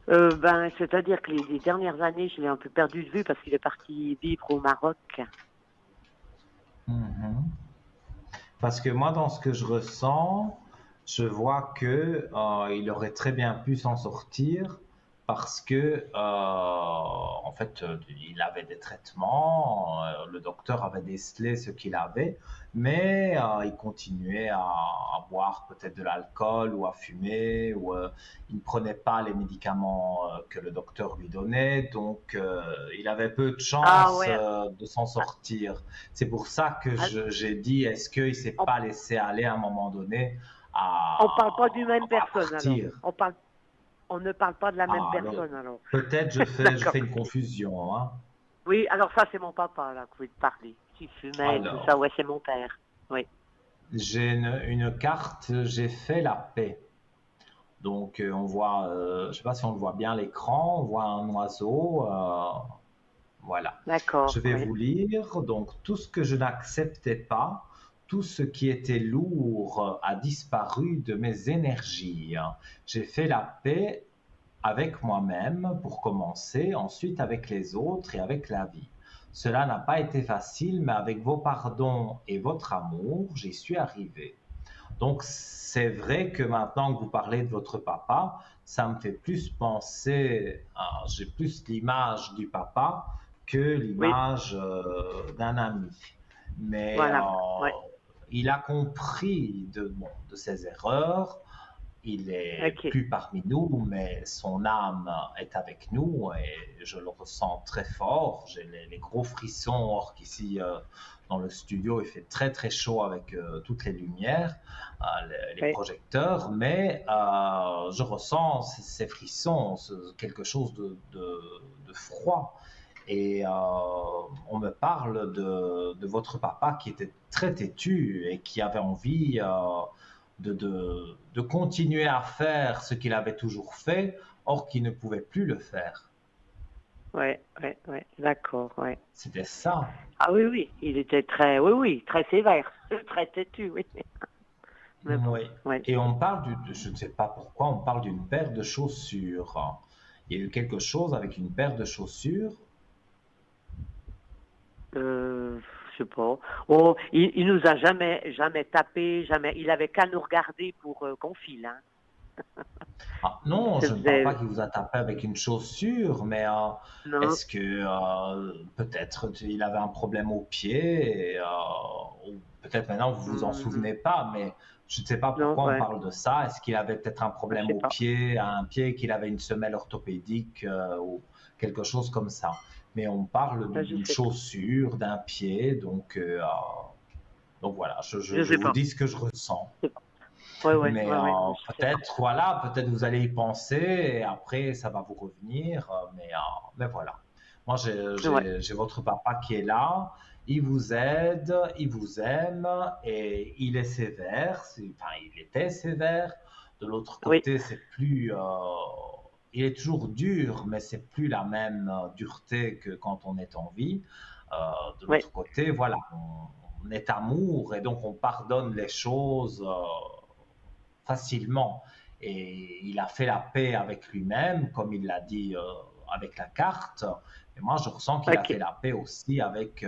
Ben, c'est-à-dire que les dernières années, je l'ai un peu perdu de vue parce qu'il est parti vivre au Maroc. Mhm. Parce que moi, dans ce que je ressens, je vois que il aurait très bien pu s'en sortir parce que, en fait, il avait des traitements, le docteur avait décelé ce qu'il avait, mais il continuait à boire peut-être de l'alcool ou à fumer, ou il ne prenait pas les médicaments que le docteur lui donnait, donc il avait peu de Ah chances ouais. de s'en Ah, sortir. C'est pour ça que ah, j'ai dit, est-ce qu'il ne s'est on, pas laissé aller à un moment donné on parle pas du même à personne alors. partir? On ne parle pas de la même Ah, alors, personne alors. peut-être je D'accord. fais une confusion, hein. Oui, alors ça c'est mon papa là que vous parlez. Qui fumait et tout ça, Alors, ouais, c'est mon père. Oui. j'ai une carte, j'ai fait la paix. Donc, on voit, je ne sais pas si on le voit bien à l'écran, on voit un oiseau. Voilà. Je D'accord, vais oui. vous lire. Donc, tout ce que je n'acceptais pas, tout ce qui était lourd a disparu de mes énergies. J'ai fait la paix avec moi-même pour commencer, ensuite avec les autres et avec la vie. Cela n'a pas été facile, mais avec vos pardons et votre amour, j'y suis arrivé. Donc, c'est vrai que maintenant que vous parlez de votre papa, ça me fait plus penser, j'ai plus l'image du papa que Oui, l'image d'un ami. Mais voilà. Oui. il a compris bon, de ses erreurs, il est Ok. plus parmi nous, mais son âme est avec nous et je le ressens très fort. J'ai les gros frissons, or qu'ici dans le studio il fait très très chaud avec toutes les lumières, les Oui. projecteurs, mais je ressens ces frissons, quelque chose de froid. Et on me parle de votre papa qui était très têtu et qui avait envie de continuer à faire ce qu'il avait toujours fait or qu'il ne pouvait plus le faire. Ouais, d'accord, ouais. C'était ça. Ah oui, oui, il était très, oui, oui, très sévère, très têtu, oui. Mais bon, Oui. ouais. Et on parle je ne sais pas pourquoi, on parle d'une paire de chaussures. Il y a eu quelque chose avec une paire de chaussures. Je sais pas. Oh, il nous a jamais tapé, jamais. Il avait qu'à nous regarder pour qu'on file, hein. Ah, non, Ça je ne parle pas faisait, qu'il vous a tapé avec une chaussure, mais non, est-ce que peut-être il avait un problème au pied, ou peut-être maintenant vous vous en hum, souvenez pas, mais je ne sais pas non, pourquoi on ouais, parle de ça. Est-ce qu'il avait peut-être un je problème sais au pas. pied, à un pied, qu'il avait une semelle orthopédique ou quelque chose comme ça. Mais on parle Ça, je d'une sais pas. chaussure, d'un pied, donc voilà, Je je sais vous pas. dis ce que je ressens. Je sais pas. Ouais, Mais mais je sais pas. peut-être, voilà, peut-être vous allez y penser et après ça va vous revenir. Mais voilà. Moi, Ouais, j'ai votre papa qui est là. Il vous aide, il vous aime et il est sévère. Enfin, il était sévère. De l'autre oui, côté, c'est plus. Il est toujours dur, mais c'est plus la même dureté que quand on est en vie. Euh, de ouais, l'autre côté, voilà, on est amour et donc on pardonne les choses facilement. Et il a fait la paix avec lui-même, comme il l'a dit avec la carte. Et moi, je ressens qu'il a ok, fait la paix aussi avec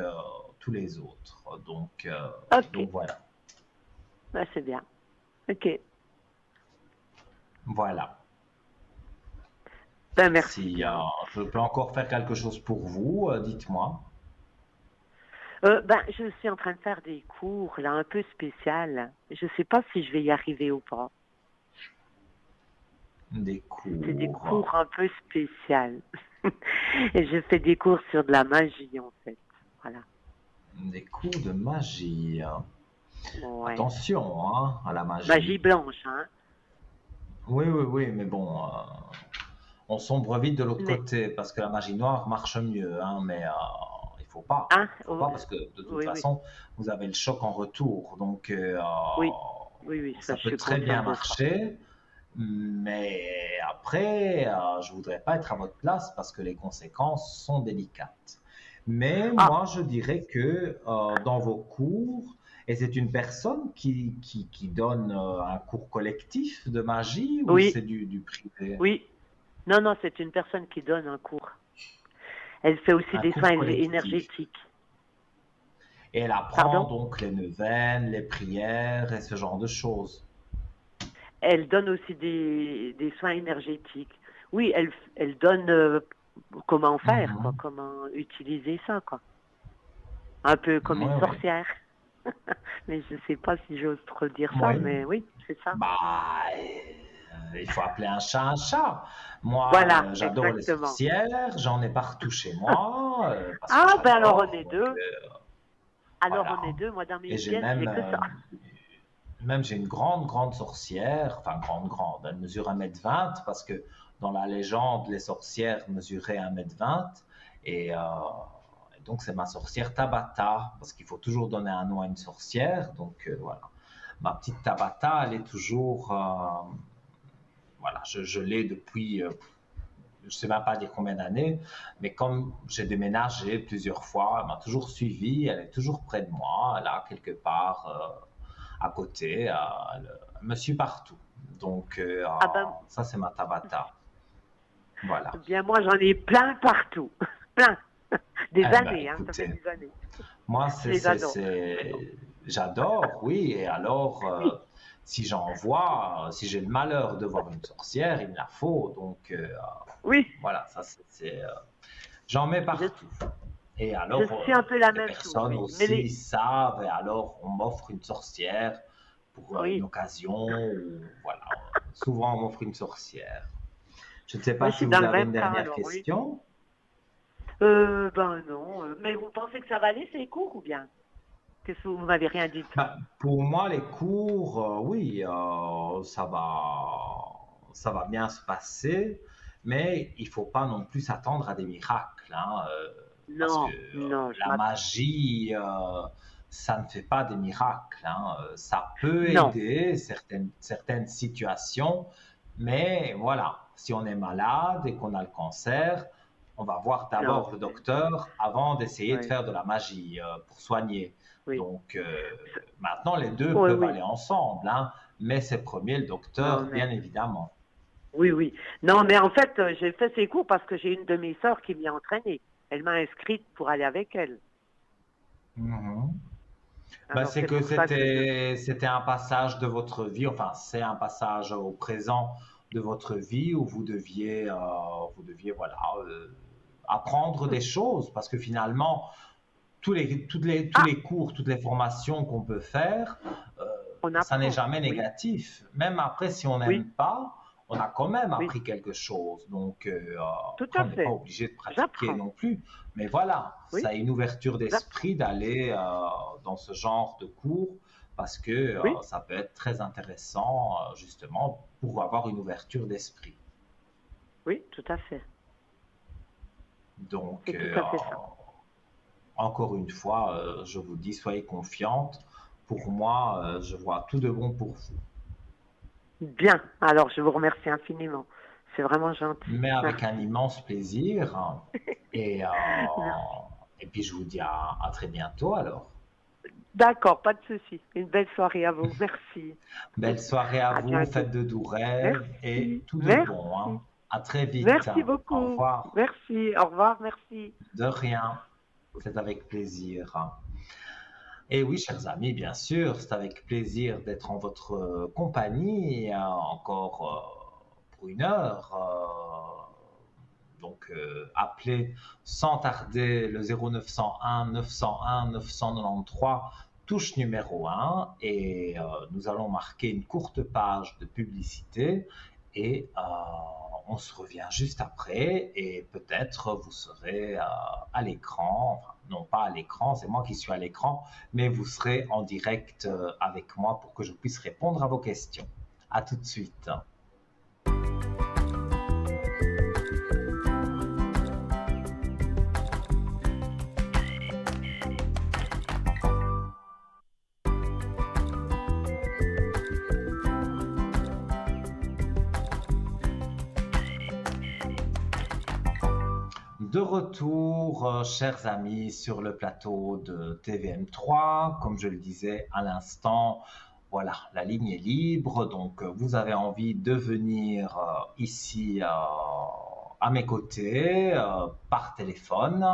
tous les autres. ok, Donc voilà. bah, c'est bien. Ok, Voilà. ben merci Si bien. je peux encore faire quelque chose pour vous, dites-moi. Ben, je suis en train de faire des cours, là, un peu spécial. Je sais pas si je vais y arriver ou pas. Des C'est des cours. cours un peu spéciaux. Et je fais des cours sur de la magie, en fait. Voilà. Des cours de magie. Ouais. Attention hein, à la Magie magie. blanche, hein. Oui, oui, oui, mais bon, on sombre vite de l'autre Mais, côté parce que la magie noire marche mieux, hein, mais il faut pas. hein, Il faut oh, pas parce que de toute oui, oui, façon, vous avez le choc en retour. Donc, oui, oui, oui, ça, ça je peut suis très bien consciente de ça. marcher, mais après, je voudrais pas être à votre place parce que les conséquences sont délicates. Mais Ah, moi, je dirais que dans vos cours, et c'est une personne qui donne un cours collectif de magie ou c'est oui, du privé? oui. Non, non, c'est une personne qui donne un cours. Elle fait aussi Un des soins cours collectif. énergétiques. Et elle apprend Pardon? donc les neuvaines, les prières et ce genre de choses. Elle donne aussi des soins énergétiques. Oui, elle donne comment faire, quoi, Mhm. comment utiliser ça, quoi. Un peu comme Oui, une oui. sorcière. Mais je sais pas si j'ose trop dire ça, Oui. mais oui, c'est ça. Bah, il faut appeler un chat un chat. Moi, Voilà, j'adore les exactement. sorcières, j'en ai partout chez moi, parce que Ah, ben alors on j'adore. est Donc, deux. Alors on voilà. est deux. Moi, dans mes Et pièces, j'ai que ça. même j'ai une grande, grande sorcière, enfin grande, grande, elle mesure 1,20 m parce que dans la légende, les sorcières mesuraient 1,20 m. Et donc c'est ma sorcière Tabata, parce qu'il faut toujours donner un nom à une sorcière. Donc voilà. Ma petite Tabata, elle est toujours, voilà, je l'ai depuis, je ne sais même pas dire combien d'années, mais comme j'ai déménagé plusieurs fois, elle m'a toujours suivi, elle est toujours près de moi, là, quelque part à côté, elle me suit partout. Donc, Ah ben, ça, c'est ma Tabata. Voilà. bien moi, j'en ai plein partout. Plein. Des Eh ben, années, hein, ça fait écoutez, des années. moi, Je les adore. j'adore, oui, et alors, Oui, si j'en vois, si j'ai le malheur de voir une sorcière, il me la faut, donc oui, voilà, j'en mets je, partout. Et je alors, suis un peu la les même chose, personnes oui. Mais aussi savent, et alors on m'offre une sorcière pour une oui, occasion, ou voilà, souvent on m'offre une sorcière. Je ne sais pas moi je si suis dans vous le avez même une cas, dernière alors oui. question. Ben non. Mais vous pensez que ça va aller ces cours ou bien? Qu'est-ce que vous m'avez rien dit? Ben, pour moi, les cours, oui, ça va bien se passer, mais il ne faut pas non plus s'attendre à des miracles, hein, parce que Non, non, la magie, ça ne fait pas des miracles, hein, ça peut non. aider certaines situations, mais voilà. si on est malade et qu'on a le cancer, on va voir Non, d'abord le docteur avant d'essayer de oui, faire de la magie pour soigner. oui. Donc maintenant, les deux Oui, peuvent oui. aller ensemble, hein, mais c'est premier le Non, docteur, bien mais évidemment. oui, oui. Non, mais en fait, j'ai fait ces cours parce que j'ai une de mes sœurs qui m'y a entraînée. Elle m'a inscrite pour aller avec elle. Mhm. Ben, Alors c'est c'est que pour ça que je. c'était un passage de votre vie, enfin c'est un passage au présent de votre vie où vous deviez voilà, apprendre des choses parce que finalement tous Ah, les cours, toutes les formations qu'on peut faire, euh, on ça n'est apprend. jamais Oui, négatif. Même après, si on n'aime oui, pas, on a quand même oui. appris quelque chose. Donc, Tout après, à on n'est pas fait. obligé de pratiquer J'apprends. non plus. Mais voilà, Oui, ça a une ouverture j'apprends. d'esprit d'aller dans ce genre de cours parce que Oui, ça peut être très intéressant, justement, pour avoir une ouverture d'esprit. oui, tout à fait. Donc, C'est tout à fait ça. encore une fois, je vous dis, soyez confiante. Pour moi, je vois tout de bon pour vous. Bien. Alors, je vous remercie infiniment. C'est vraiment gentil. Mais avec un Merci. immense plaisir. Et, euh, Merci. et puis, je vous dis à très bientôt alors. D'accord, pas de souci. Une belle soirée à vous. Merci. Belle soirée à À vous, bientôt. faites de doux rêves et Merci. tout de bon, hein. Merci. À très vite. Merci Au beaucoup. revoir. Merci. Au revoir. Merci. De rien. C'est avec plaisir. Et oui, chers amis, bien sûr, c'est avec plaisir d'être en votre compagnie encore pour une heure. Donc, appelez sans tarder le 0901 901 993, touche numéro 1, et nous allons marquer une courte page de publicité et on se revient juste après et peut-être vous serez à l'écran, enfin, non pas à l'écran, c'est moi qui suis à l'écran, mais vous serez en direct avec moi pour que je puisse répondre à vos questions. À tout de suite. De retour, chers amis, sur le plateau de TVM3. Comme je le disais à l'instant, voilà, la ligne est libre. Donc, vous avez envie de venir ici à mes côtés par téléphone.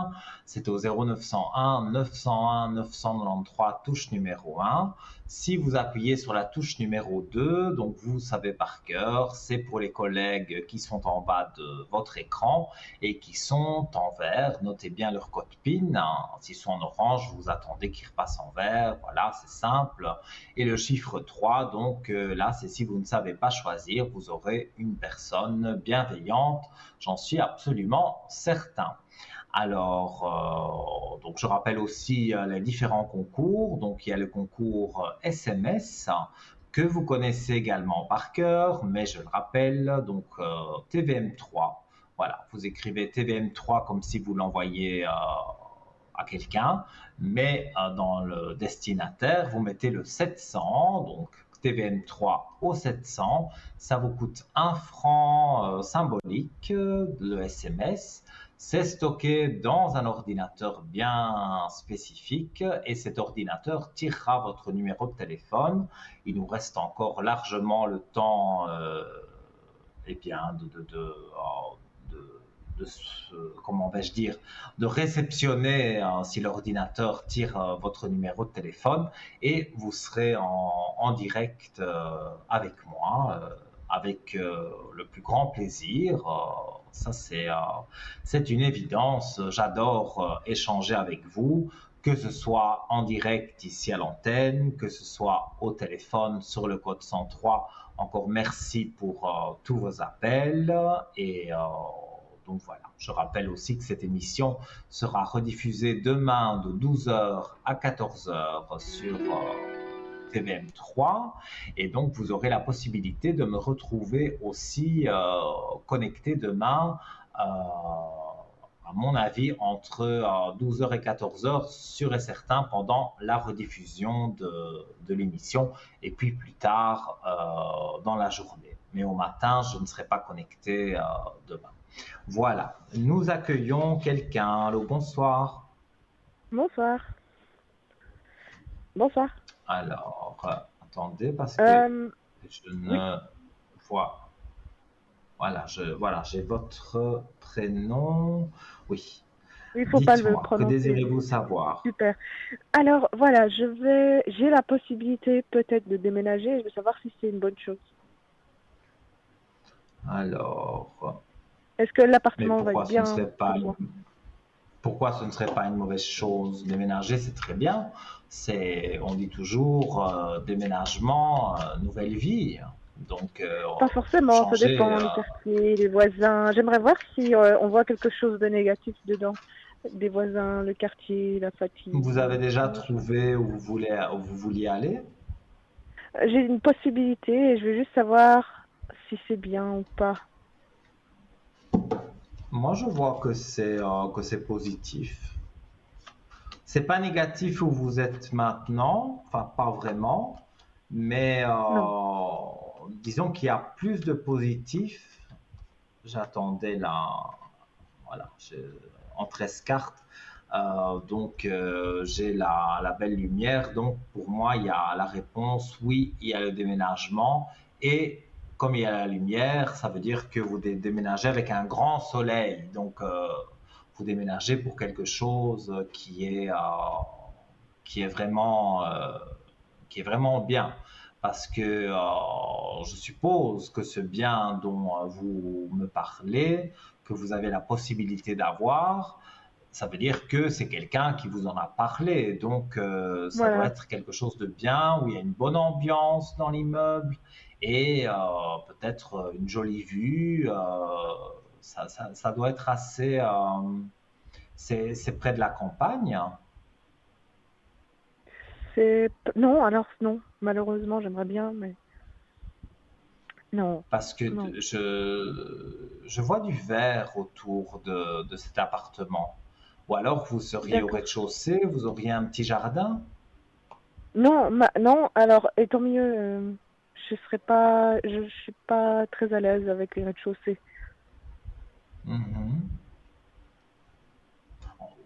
C'est au 0901 901 993, touche numéro 1. Si vous appuyez sur la touche numéro 2, donc vous savez par cœur, c'est pour les collègues qui sont en bas de votre écran et qui sont en vert. Notez bien leur code PIN. Hein. S'ils sont en orange, vous attendez qu'ils repassent en vert. Voilà, c'est simple. Et le chiffre 3, donc là, c'est si vous ne savez pas choisir, vous aurez une personne bienveillante. J'en suis absolument certain. Alors, donc je rappelle aussi les différents concours. Donc, il y a le concours SMS que vous connaissez également par cœur, mais je le rappelle, donc TVM3. Voilà, vous écrivez TVM3 comme si vous l'envoyiez à quelqu'un, mais dans le destinataire, vous mettez le 700, donc TVM3 au 700. Ça vous coûte 1 franc symbolique, le SMS. C'est stocké dans un ordinateur bien spécifique et cet ordinateur tirera votre numéro de téléphone. Il nous reste encore largement le temps eh bien, comment vais-je dire, de réceptionner si l'ordinateur tire votre numéro de téléphone et vous serez en direct avec moi, avec le plus grand plaisir. Ça, c'est une évidence. J'adore échanger avec vous, que ce soit en direct ici à l'antenne, que ce soit au téléphone sur le code 103. Encore merci pour tous vos appels et donc voilà, je rappelle aussi que cette émission sera rediffusée demain de 12h à 14h sur TVM3 et donc vous aurez la possibilité de me retrouver aussi connecté demain à mon avis entre 12h et 14h sûr et certain pendant la rediffusion de l'émission et puis plus tard dans la journée. mais au matin, je ne serai pas connecté demain. Voilà, nous accueillons quelqu'un. Allô, bonsoir. Bonsoir. Bonsoir. Alors, attendez, parce que Euh, je oui, ne vois. Voilà, j'ai votre prénom. Oui, il faut pas le dites-moi, que prononcer. désirez-vous savoir? Super. Alors, voilà, j'ai la possibilité peut-être de déménager. Je veux savoir si c'est une bonne chose. Alors, Est-ce que mais l'appartement va être pourquoi ce ne bien serait pas pour moi? pourquoi ce ne serait pas une mauvaise chose? Déménager, c'est très bien. On dit toujours, déménagement, nouvelle vie. Donc, Pas forcément, ça changer. dépend, le quartier, les voisins. J'aimerais voir si on voit quelque chose de négatif dedans. Des voisins, le quartier, la Vous fatigue. avez déjà trouvé où vous vouliez aller? J'ai une possibilité et je veux juste savoir si c'est bien ou pas. Moi, je vois que c'est positif. C'est pas négatif où vous êtes maintenant, enfin pas vraiment, mais Non. disons qu'il y a plus de positif. J'attendais voilà, en 13 cartes. J'ai la belle lumière. Donc pour moi, il y a la réponse, oui, il y a le déménagement. Et comme il y a la lumière, ça veut dire que vous déménagez avec un grand soleil. Donc vous déménagez pour quelque chose qui est vraiment, qui est vraiment bien. Parce que je suppose que ce bien dont vous me parlez, que vous avez la possibilité d'avoir, ça veut dire que c'est quelqu'un qui vous en a parlé. Donc, ça doit Voilà. être quelque chose de bien, où il y a une bonne ambiance dans l'immeuble et peut-être une jolie vue. Ça doit être assez. C'est près de la campagne. Non, alors non. Malheureusement, j'aimerais bien, mais non, Parce que non. je vois du vert autour de cet appartement. Ou alors vous seriez au D'accord. rez-de-chaussée, vous auriez un petit jardin. Non, non, alors, et tant mieux, je suis pas très à l'aise avec les rez-de-chaussée. Mhm.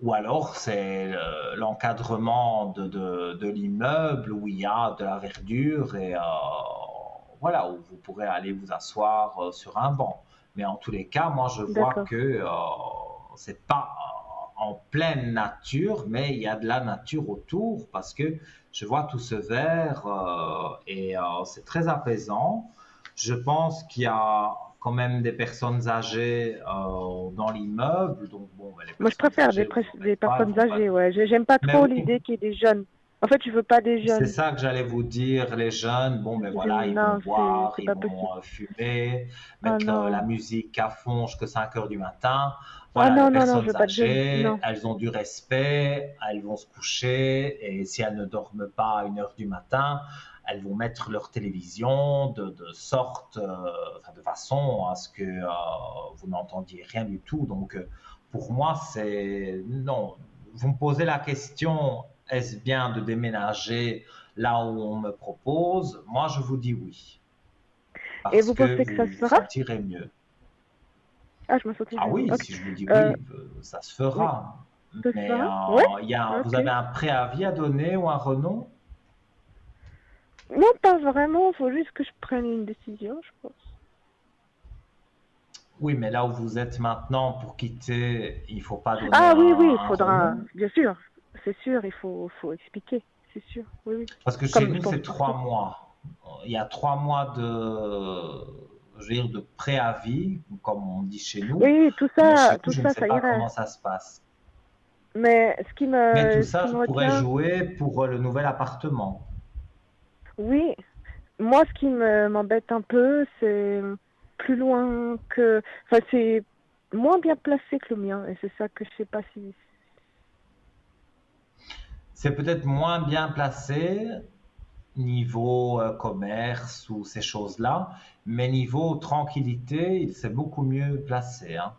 Ou alors c'est l'encadrement de l'immeuble où il y a de la verdure et voilà, où vous pourrez aller vous asseoir sur un banc. Mais en tous les cas, moi je vois D'accord. que c'est pas en pleine nature, mais il y a de la nature autour parce que je vois tout ce vert et c'est très apaisant. Je pense qu'il y a quand même des personnes âgées dans l'immeuble, donc bon, ben, les Moi, je personnes préfère âgées vous des embêtent pas, elles personnes vont pas. âgées, ouais. J'aime pas Mais trop oui, l'idée qu'il y ait des jeunes. En fait, je veux pas des c'est jeunes. ça que j'allais vous dire. Les jeunes, bon, ben voilà, ils vont Non, boire, c'est ils pas possible. vont fumer, Ah mettre la non. musique à fond jusqu'à 5 heures du matin. Ah Voilà, les non, non, non, je personnes veux pas de jeunes. âgées, Non. elles ont du respect, elles vont se coucher, et si elles ne dorment pas à 1 heure du matin, elles vont mettre leur télévision de sorte, enfin, de façon à ce que vous n'entendiez rien du tout. Donc, pour moi, c'est non. Vous me posez la question, est-ce bien de déménager là où on me propose? Moi, je vous dis oui, Et parce vous que pensez que ça vous se vous fera? sentirez mieux. Ah, je me sentais Ah mieux. oui, Ok. si je vous dis Euh, oui, ça se oui, fera. ça se Mais fera? Ouais? vous Ok. avez un préavis à donner ou un renom? Non, pas vraiment. Faut juste que je prenne une décision, je pense. Oui, mais là où vous êtes maintenant pour quitter, il ne faut pas donner Ah oui, oui, il un faudra. renom. Bien sûr. C'est sûr, faut expliquer. C'est sûr. Oui, oui. Parce que chez Comme je nous, pense c'est partout. 3 mois. Il y a 3 mois je veux dire, de préavis, comme on dit chez nous. Oui, Mais chez vous, tout je ne ça, sais ça pas irait. comment ça se passe. Mais Mais tout ce ça, qui me je pourrais retient, jouer pour le nouvel appartement. oui, moi, ce qui m'embête un peu, c'est plus loin que, enfin, c'est moins bien placé que le mien, et c'est ça que je sais pas si. C'est peut-être moins bien placé niveau commerce ou ces choses-là, mais niveau tranquillité, c'est beaucoup mieux placé, hein.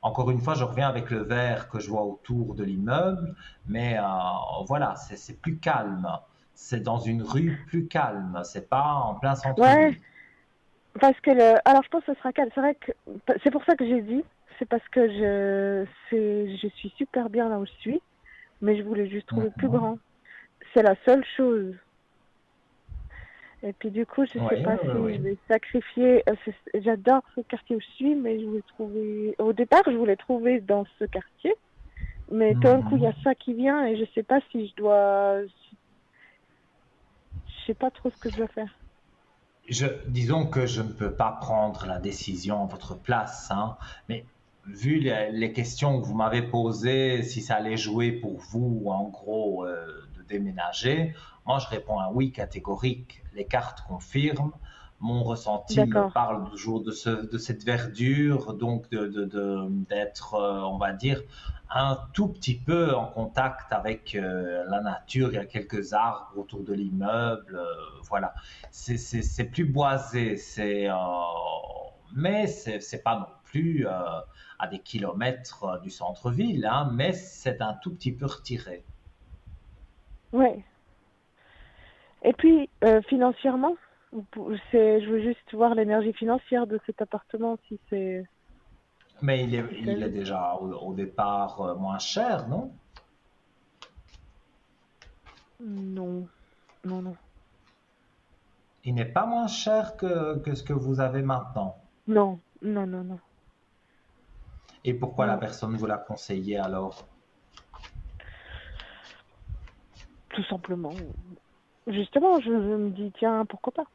Encore une fois, je reviens avec le verre que je vois autour de l'immeuble, mais voilà, c'est plus calme. C'est dans une rue plus calme, c'est pas en plein Ouais, centre-ville. Parce que alors je pense que ce sera calme. C'est vrai que c'est pour ça que j'ai dit. C'est parce que je suis super bien là où je suis, mais je voulais juste trouver plus Mhm. grand. C'est la seule chose. Et puis du coup, je sais Oui, pas oui, si je oui. vais sacrifier. J'adore ce quartier où je suis, mais je voulais trouver. Au départ, je voulais trouver dans ce quartier, mais tout d'un coup, il y a Mhm. ça qui vient et je sais pas si je dois. Je sais pas trop ce que je dois faire. Disons que je ne peux pas prendre la décision à votre place, hein, mais vu les questions que vous m'avez posées, si ça allait jouer pour vous, en gros, de déménager, moi je réponds un oui catégorique. Les cartes confirment. Mon ressenti me D'accord. parle toujours de cette verdure, donc d'être, on va dire, un tout petit peu en contact avec la nature. Il y a quelques arbres autour de l'immeuble, voilà. C'est plus boisé, mais c'est pas non plus à des kilomètres du centre-ville, hein, mais c'est un tout petit peu retiré. Ouais. Et puis financièrement, je veux juste voir l'énergie financière de cet appartement si c'est Mais si il c'est est juste. déjà au départ moins cher, non? Non, non, non, Il n'est pas moins cher que ce que vous avez maintenant. non, non, non, non, Et pourquoi la non. personne vous l'a conseillé alors? Tout simplement. Justement, je me dis tiens, pourquoi pas.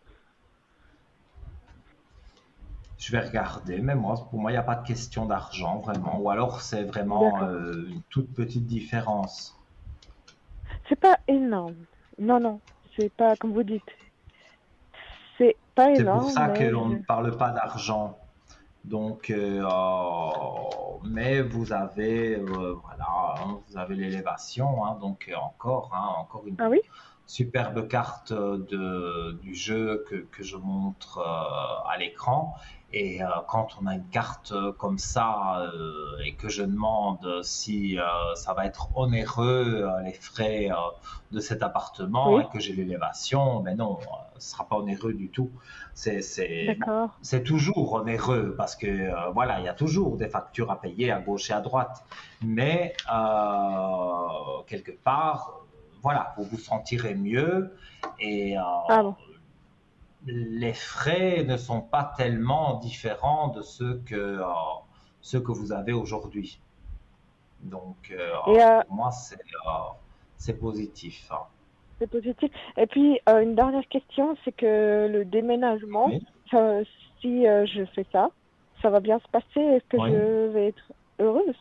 Je vais regarder, mais moi, pour moi, il n'y a pas de question d'argent, vraiment. Ou alors, c'est vraiment D'accord. une toute petite différence. C'est pas énorme. Non, non, c'est pas comme vous dites. C'est pas C'est pour énorme, ça mais qu'on ne parle pas d'argent. Donc, mais vous avez, voilà, hein, vous avez l'élévation, hein, donc encore, hein, encore une ah oui? superbe carte du jeu que je montre à l'écran. Et quand on a une carte comme ça et que je demande si ça va être onéreux, les frais de cet appartement, Oui, et que j'ai l'élévation, mais non, ce ne sera pas onéreux du tout. Bon, d'accord. c'est toujours onéreux parce que voilà, il y a toujours des factures à payer à gauche et à droite. Mais quelque part, voilà, vous vous sentirez mieux et Ah bon. les frais ne sont pas tellement différents de ceux que vous avez aujourd'hui. Donc, Et pour moi, c'est positif, hein. c'est positif. Et puis, une dernière question, c'est que le déménagement, Oui, euh, si je fais ça, ça va bien se passer? Est-ce que oui. je vais être heureuse?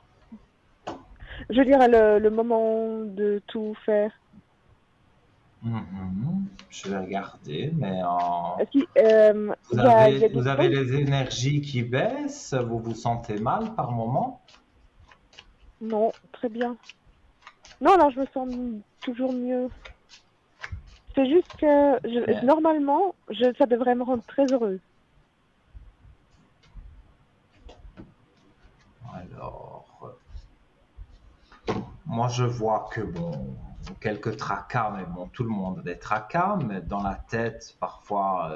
Je veux dire, le moment de tout faire. Mhm. Je vais regarder, mais Est-ce qu'il il y a des vous avez choses? les énergies qui baissent, vous vous sentez mal par moment? Non, très bien. Non, là, je me sens toujours mieux. C'est juste que, Mais normalement, ça devrait me rendre très heureuse. alors, moi je vois que bon, quelques tracas, mais bon, tout le monde a des tracas, mais dans la tête, parfois,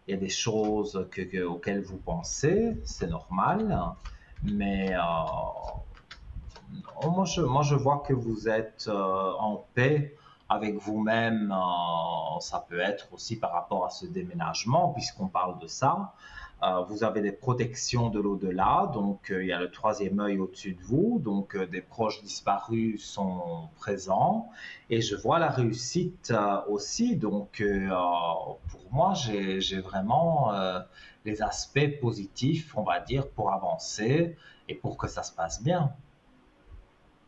il y a des choses auxquelles vous pensez, c'est normal, mais moi je vois que vous êtes en paix avec vous-même. Ça peut être aussi par rapport à ce déménagement, puisqu'on parle de ça. Vous avez des protections de l'au-delà, donc il y a le troisième œil au-dessus de vous, donc des proches disparus sont présents, et je vois la réussite aussi, donc pour moi j'ai vraiment les aspects positifs, on va dire, pour avancer et pour que ça se passe bien.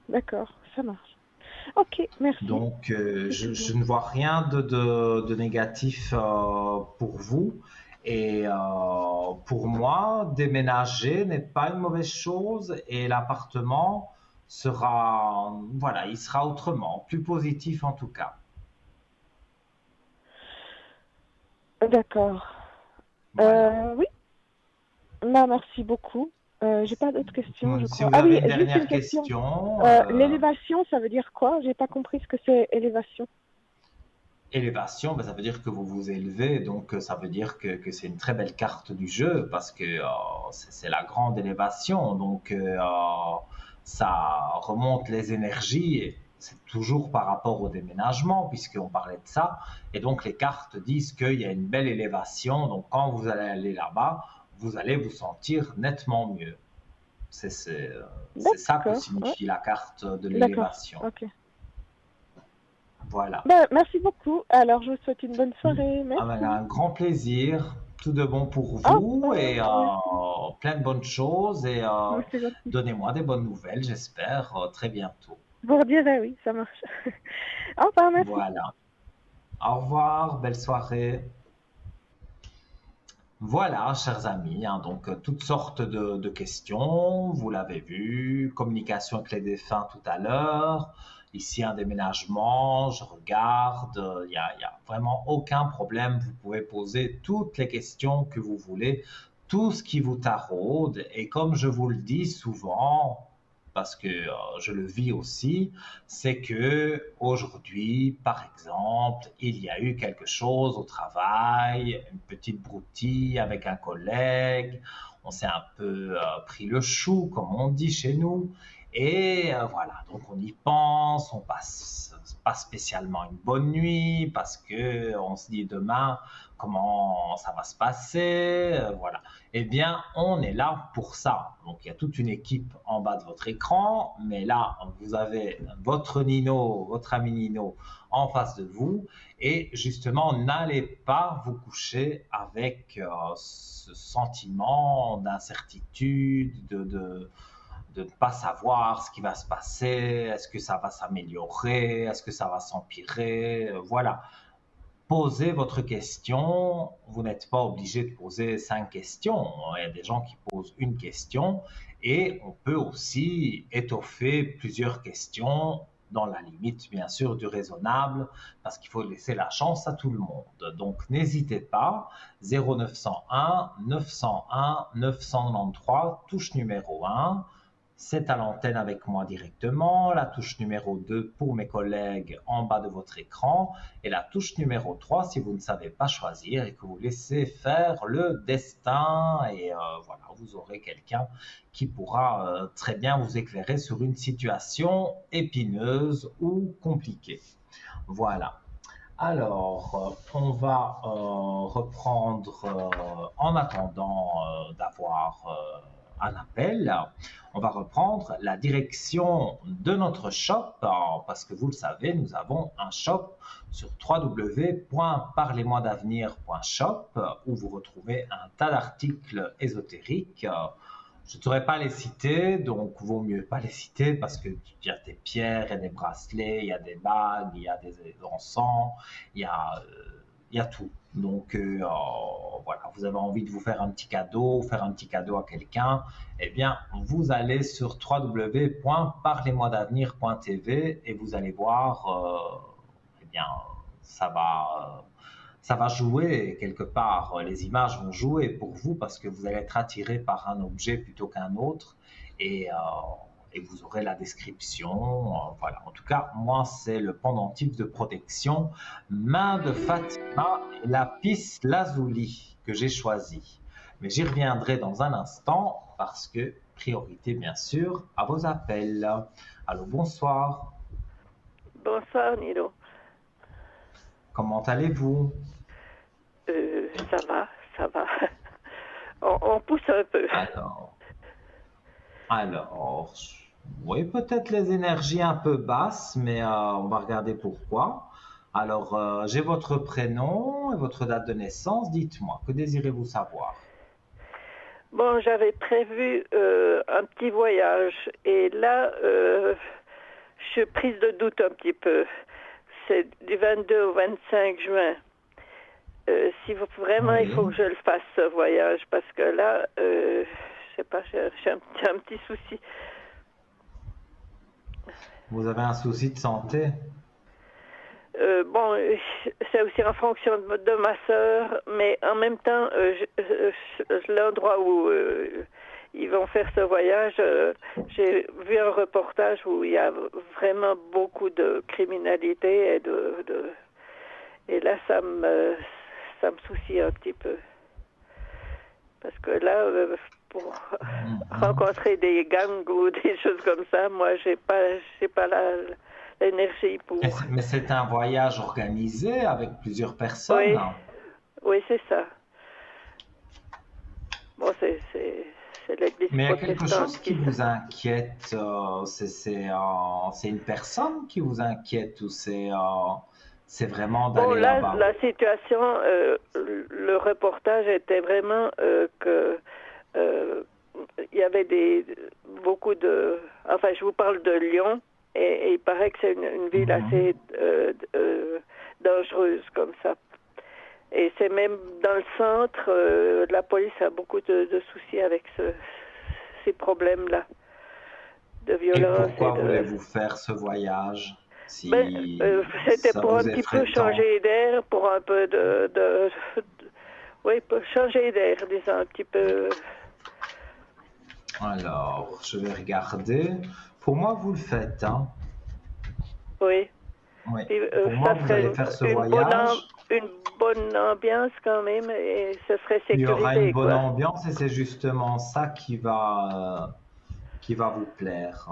D'accord, ça marche. Ok, merci. Donc, C'est tout je bon. ne vois rien de négatif pour vous. Et pour moi, déménager n'est pas une mauvaise chose et l'appartement sera, voilà, il sera autrement, plus positif en tout cas. D'accord. Voilà. Oui, bah, merci beaucoup. J'ai pas d'autres questions, je Si crois. vous Ah oui, avez une juste une dernière question. question, L'élévation, ça veut dire quoi? J'ai pas compris ce que c'est élévation. élévation, ben, ça veut dire que vous vous élevez, donc ça veut dire que c'est une très belle carte du jeu parce que c'est la grande élévation, donc ça remonte les énergies et c'est toujours par rapport au déménagement puisqu'on parlait de ça, et donc les cartes disent qu'il y a une belle élévation, donc quand vous allez aller là-bas, vous allez vous sentir nettement mieux. C'est ça que D'accord. Ouais. signifie la carte de D'accord. l'élévation. Ok. Voilà. Ben, merci beaucoup. Alors, je vous souhaite une bonne soirée. Ah ben, Merci. un grand plaisir, tout de bon pour Au vous et revoir. Merci. plein de bonnes choses et C'est gentil. donnez-moi des bonnes nouvelles, j'espère, très bientôt. Vous redirez, oui, ça marche. Au revoir, merci. Voilà. Au revoir, belle soirée. Voilà, chers amis, hein, donc toutes sortes de questions, vous l'avez vu, communication avec les défunts tout à l'heure, ici un déménagement, je regarde, y a vraiment aucun problème, vous pouvez poser toutes les questions que vous voulez, tout ce qui vous taraude, et comme je vous le dis souvent, parce que je le vis aussi, c'est que aujourd'hui, par exemple, il y a eu quelque chose au travail, une petite broutille avec un collègue, on s'est un peu pris le chou, comme on dit chez nous, et voilà, donc on y pense, on passe pas spécialement une bonne nuit parce que on se dit demain comment ça va se passer, voilà. Eh bien, on est là pour ça. Donc, il y a toute une équipe en bas de votre écran, mais là, vous avez votre Nino, votre ami Nino en face de vous. Et justement, n'allez pas vous coucher avec ce sentiment d'incertitude, de ne pas savoir ce qui va se passer, est-ce que ça va s'améliorer, est-ce que ça va s'empirer, voilà. Posez votre question. Vous n'êtes pas obligé de poser 5 questions. Il y a des gens qui posent une question et on peut aussi étoffer plusieurs questions dans la limite, bien sûr, du raisonnable parce qu'il faut laisser la chance à tout le monde. Donc, n'hésitez pas. 0901 901 993, touche numéro 1. C'est à l'antenne avec moi directement, la touche numéro 2 pour mes collègues en bas de votre écran et la touche numéro 3 si vous ne savez pas choisir et que vous laissez faire le destin et voilà, vous aurez quelqu'un qui pourra très bien vous éclairer sur une situation épineuse ou compliquée. Voilà. Alors, on va reprendre en attendant d'avoir un appel. On va reprendre la direction de notre shop parce que vous le savez, nous avons un shop sur www.parlez-moi-d'avenir.shop où vous retrouvez un tas d'articles ésotériques. Je ne saurais pas les citer, donc vaut mieux pas les citer parce qu'il y a des pierres et des bracelets, il y a des bagues, il y a des encens, il y a tout. Donc voilà, vous avez envie de vous faire un petit cadeau, faire un petit cadeau à quelqu'un, eh bien vous allez sur www.parlez-moi-d'avenir.tv et vous allez voir, eh bien ça va jouer quelque part. Les images vont jouer pour vous parce que vous allez être attiré par un objet plutôt qu'un autre et, et vous aurez la description. Voilà. En tout cas, moi, c'est le pendentif de protection main de Fatima et lapis lazuli que j'ai choisi. Mais j'y reviendrai dans un instant parce que priorité, bien sûr, à vos appels. Allô, bonsoir. Bonsoir, Nilo. Comment allez-vous? Ça va. On pousse un peu. Alors, oui, peut-être les énergies un peu basses, mais on va regarder pourquoi. Alors, j'ai votre prénom et votre date de naissance. Dites-moi, que désirez-vous savoir? Bon, j'avais prévu un petit voyage et là, je suis prise de doute un petit peu. C'est du 22 au 25 juin. Si vous, vraiment, Oui. il faut que je le fasse, ce voyage, parce que là, je sais pas, j'ai un petit souci. Vous avez un souci de santé? Bon, c'est aussi en fonction de ma sœur, mais en même temps, l'endroit où ils vont faire ce voyage, j'ai vu un reportage où il y a vraiment beaucoup de criminalité Et là, ça me soucie un petit peu. Parce que là, pour rencontrer des gangs ou des choses comme ça, moi, j'ai pas l'énergie pour. Mais c'est un voyage organisé avec plusieurs personnes. Oui, oui, c'est ça. Bon, c'est l'église Mais il y a quelque protestante chose qui vous inquiète. C'est une personne qui vous inquiète ou c'est vraiment Bon, d'aller là, là-bas? la situation, le reportage était vraiment que il y avait beaucoup de. Enfin, je vous parle de Lyon, et il paraît que c'est une ville assez dangereuse comme ça. Et c'est même dans le centre, la police a beaucoup de soucis avec ces problèmes-là de violence. Et pourquoi voulez-vous faire ce voyage Ben, si c'était ça pour un vous petit peu effraie tant? changer d'air, pour un peu oui, pour changer d'air, disons un petit peu. Alors, je vais regarder. Pour moi, vous le faites, hein? Oui. Oui. Puis, Pour moi, ça vous serait allez faire ce une voyage. une bonne ambiance quand même, et ce serait Il y aura une sécurisé, bonne quoi. ambiance et c'est justement ça qui va vous plaire.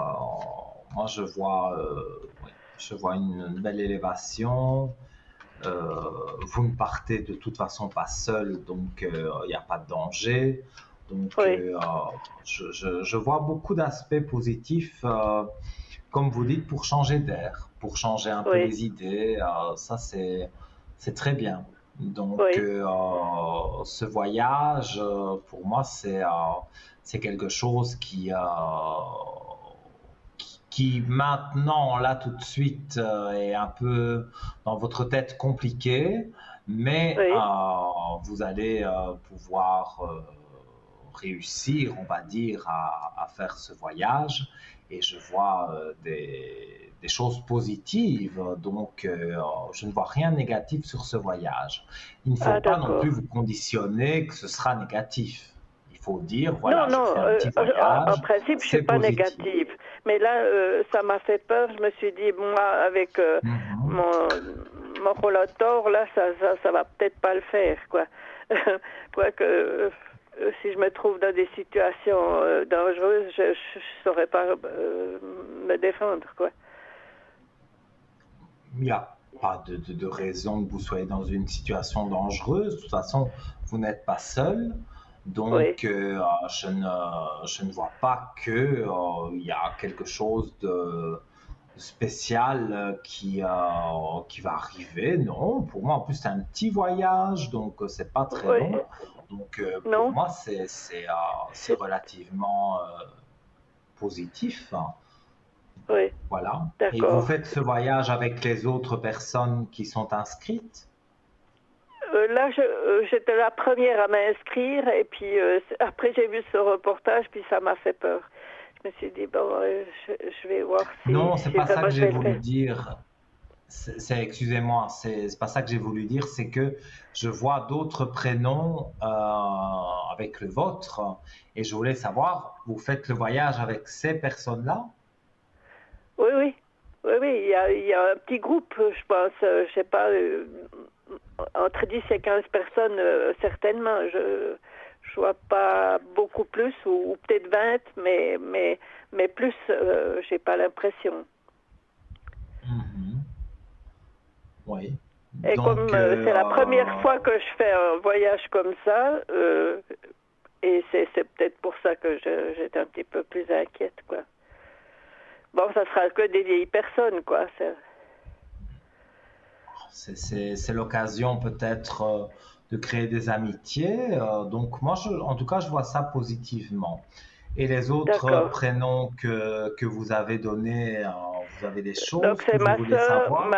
Moi, oui, je vois une belle élévation. Vous ne partez de toute façon pas seul, donc il n'y a pas de danger. Donc, Oui, je vois beaucoup d'aspects positifs, comme vous dites, pour changer d'air, pour changer un peu oui, les idées. Ça, c'est très bien. Donc, oui. ce voyage, pour moi, c'est quelque chose qui maintenant, là, tout de suite, est un peu dans votre tête compliqué, mais Oui. vous allez pouvoir réussir, on va dire, à faire ce voyage. Et je vois des choses positives, donc je ne vois rien de négatif sur ce voyage. Il ne faut Ah, pas non d'accord. plus vous conditionner que ce sera négatif. Il faut dire, Non, voilà, je non, fais un petit en voyage, principe, je suis c'est pas positif. négative. Mais là, ça m'a fait peur. Je me suis dit, moi, avec Mhm. mon rollator, là, ça va peut-être pas le faire, quoi. Quoique, si je me trouve dans des situations dangereuses, je saurais pas me défendre, quoi. Il n'y a pas de raison que vous soyez dans une situation dangereuse. De toute façon, vous n'êtes pas seul. Oui, Donc, je ne vois pas que, il y a quelque chose de spécial qui va arriver. Non, pour moi, en plus, c'est un petit voyage, donc c'est pas très oui, long. Donc, pour non, moi, c'est relativement positif. oui, Voilà. Et vous d'accord. faites ce voyage avec les autres personnes qui sont inscrites? Là, j'étais la première à m'inscrire, et puis après j'ai vu ce reportage, puis ça m'a fait peur. Je me suis dit, bon, je vais voir Non, c'est si pas ça vraiment que je j'ai vais le voulu faire. dire. Excusez-moi, c'est pas ça que j'ai voulu dire. C'est que je vois d'autres prénoms avec le vôtre et je voulais savoir, vous faites le voyage avec ces personnes-là? Oui, oui, oui, oui, il y a un petit groupe, je pense, je sais pas, entre 10 et 15 personnes, certainement. Je vois pas beaucoup plus, ou peut-être 20, mais plus, j'ai pas l'impression. Mhm. Oui. Et Donc, comme c'est la première fois que je fais un voyage comme ça, et c'est peut-être pour ça que j'étais un petit peu plus inquiète, quoi. Bon, ça sera que des vieilles personnes, quoi. c'est l'occasion peut-être de créer des amitiés. Donc, moi, en tout cas, je vois ça positivement. Et les autres D'accord. prénoms que vous avez donnés, vous avez des Donc choses que vous voulez savoir?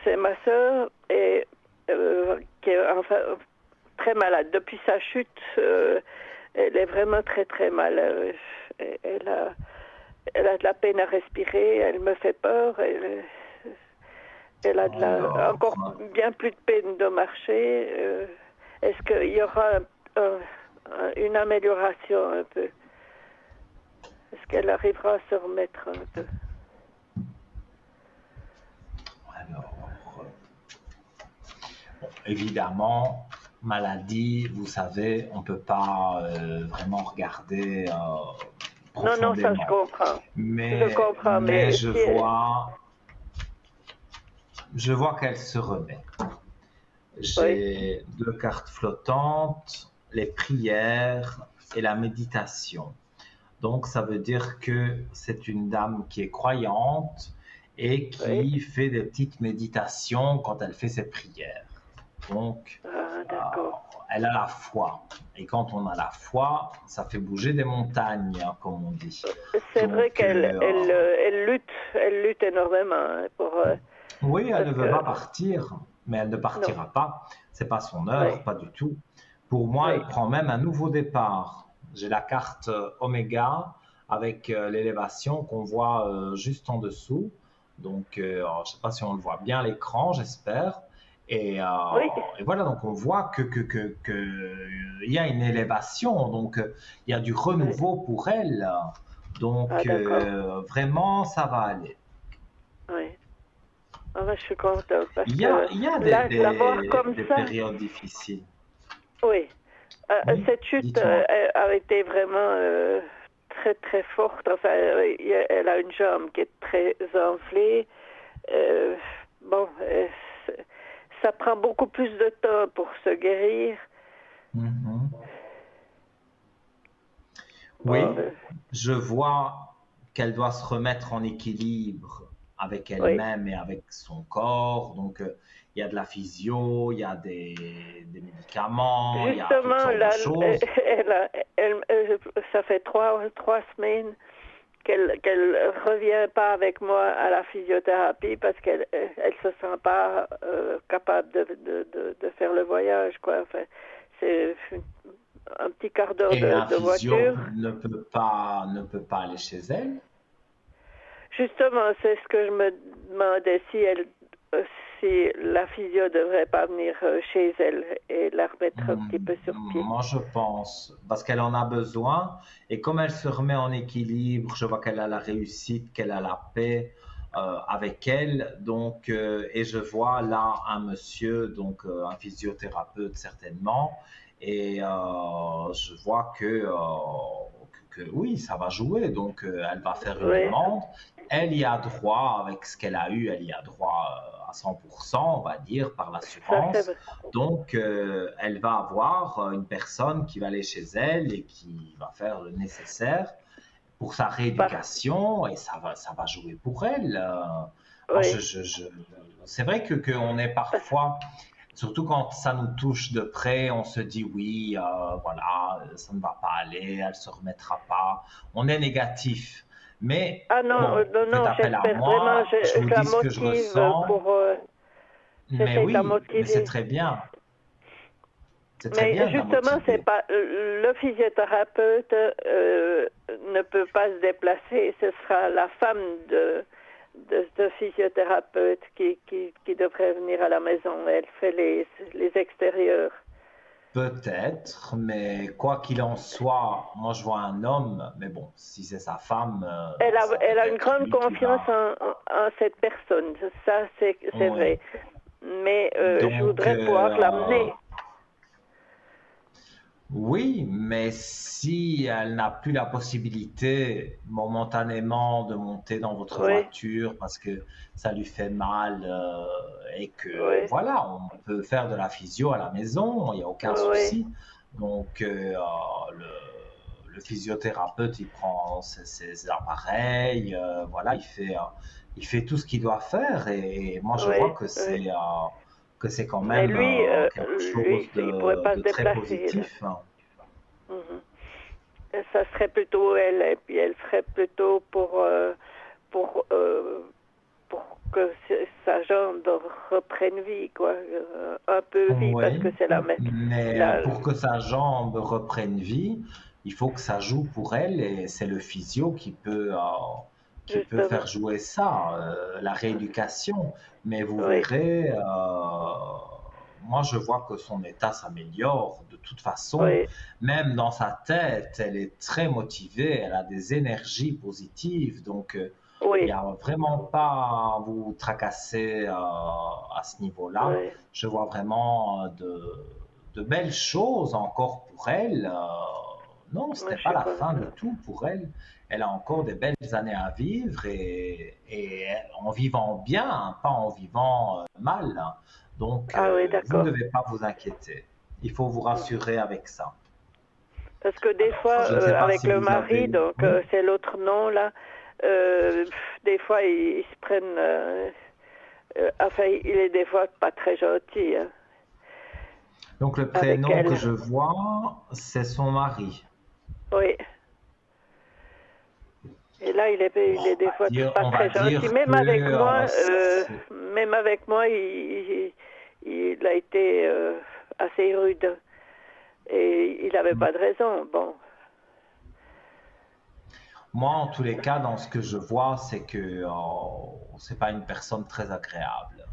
c'est ma sœur, et qui est enfin très malade. Depuis sa chute, elle est vraiment très très mal. Elle a de la peine à respirer. Elle me fait peur. Elle a Alors, encore bien plus de peine de marcher. Est-ce qu'il y aura une amélioration un peu? Est-ce qu'elle arrivera à se remettre un peu? alors, Bon, évidemment, maladie, vous savez, on ne peut pas vraiment regarder Non, non, ça je profondément. comprends. Je Mais, comprends, mais mais je vois qu'elle se remet. oui, J'ai 2 cartes flottantes, les prières et la méditation. Donc, ça veut dire que c'est une dame qui est croyante et oui. qui fait des petites méditations quand elle fait ses prières. Donc, Ah, euh, d'accord. elle a la foi. Et quand on a la foi, ça fait bouger des montagnes, hein, comme on dit. C'est vrai Donc, elle lutte énormément hein, pour oui, elle parce ne veut que pas partir, mais elle ne non, partira pas. C'est pas son heure, oui, pas du tout. Pour moi, oui, elle prend même un nouveau départ. J'ai la carte Oméga avec l'élévation qu'on voit juste en dessous. Donc, alors, je ne sais pas si on le voit bien à l'écran, j'espère. Et, euh, oui. et voilà, donc on voit il y a une élévation, donc il y a du Oui. renouveau pour elle. Ah, Donc, d'accord. vraiment, ça va aller. Oui. Ah, ben, je suis contente parce Il que y a là, la voir comme des ça, périodes difficiles. oui. Oui, Cette chute dites-moi. a été vraiment très très forte. Enfin, elle a une jambe qui est très enflée. Euh, bon, ça prend beaucoup plus de temps pour se guérir. Mhm. Bon, Oui, je vois qu'elle doit se remettre en équilibre avec oui. elle-même et avec son corps. Donc, il y a de la physio, il y a des médicaments, il y a toutes Justement, sortes de là, choses. ça fait trois semaines qu'elle revient pas avec moi à la physiothérapie parce elle se sent pas capable de faire le voyage, quoi. Enfin, c'est un petit quart d'heure Et un de physio voiture. ne peut pas aller chez elle. Justement, c'est ce que je me demandais euh, si la physio devrait pas venir chez elle et la remettre un petit peu sur pied. Moi, je pense, parce qu'elle en a besoin, et comme elle se remet en équilibre, je vois qu'elle a la réussite, qu'elle a la paix avec elle, donc, et je vois là un monsieur, donc un physiothérapeute certainement, et je vois que oui, ça va jouer, donc elle va faire une Oui, demande, elle y a droit avec ce qu'elle a eu, elle y a droit à 100%, on va dire, par ça c'est l'assurance. vrai. Donc, elle va avoir une personne qui va aller chez elle et qui va faire le nécessaire pour sa Par- rééducation et ça va jouer pour elle. Moi, oui. c'est vrai qu'on est parfois, surtout quand ça nous touche de près, on se dit oui, voilà, ça ne va pas aller, elle ne se remettra pas. On est négatif. Mais Ah non, bon, non, faites non, appel à j'espère vraiment, moi, je vous je la dis ce que je motive ressens, mais j'essaie de la oui, mais c'est motiver. très bien. C'est très Mais bien de la justement, c'est motiver. pas le physiothérapeute ne peut pas se déplacer. Ce sera la femme de physiothérapeute qui devrait venir à la maison. Elle fait les extérieurs. Peut-être, mais quoi qu'il en soit, moi je vois un homme, mais bon, si c'est sa femme, ça peut Elle a une être grande lui qui confiance va. en cette personne. Ça, c'est Oui. vrai. Mais je Donc, voudrais pouvoir l'amener. oui, mais si elle n'a plus la possibilité momentanément de monter dans votre Oui, voiture parce que ça lui fait mal et que oui, voilà, on peut faire de la physio à la maison, il n'y a aucun oui, souci. Donc, le, le physiothérapeute, il prend ses appareils, voilà, il fait tout ce qu'il doit faire et moi je vois oui, oui. que c'est quand Mais même lui, quelque chose il pourrait pas se de très déplacer là. positif, hein. Mhm. Et ça serait plutôt elle, et puis elle serait plutôt pour, pour que sa jambe reprenne vie, quoi, un peu vie, parce Oui, que c'est mais la, pour que sa jambe reprenne vie, il faut que ça joue pour elle et c'est le physio qui peut justement, faire jouer ça, la rééducation. Mais vous oui, verrez, moi je vois que son état s'améliore de toute façon, oui, même dans sa tête, elle est très motivée, elle a des énergies positives, donc Il n'y Oui, a vraiment pas à vous tracasser à ce niveau-là. oui, Je vois vraiment de belles choses encore pour elle. Non, ce moi, n'est je pas sais la pas. fin du tout pour elle. Elle a encore des belles années à vivre et en vivant bien, hein, pas en vivant mal, hein. Donc, Ah oui, vous ne d'accord. devez pas vous inquiéter. Il faut vous Mhm. rassurer avec ça. Parce que des Alors, fois, je ne sais pas avec si le vous mari, avez... donc Oui. c'est l'autre nom là, des fois ils se prennent. Enfin, il est des fois pas très gentil hein, Donc, le avec prénom que elle. je vois, c'est son mari. Oui. Et là, il est des fois pas On va très gentil. dire que Même avec moi, il a été assez rude. Et il n'avait pas de raison. Bon, moi, en tous les cas, dans ce que je vois, c'est que c'est pas une personne très agréable.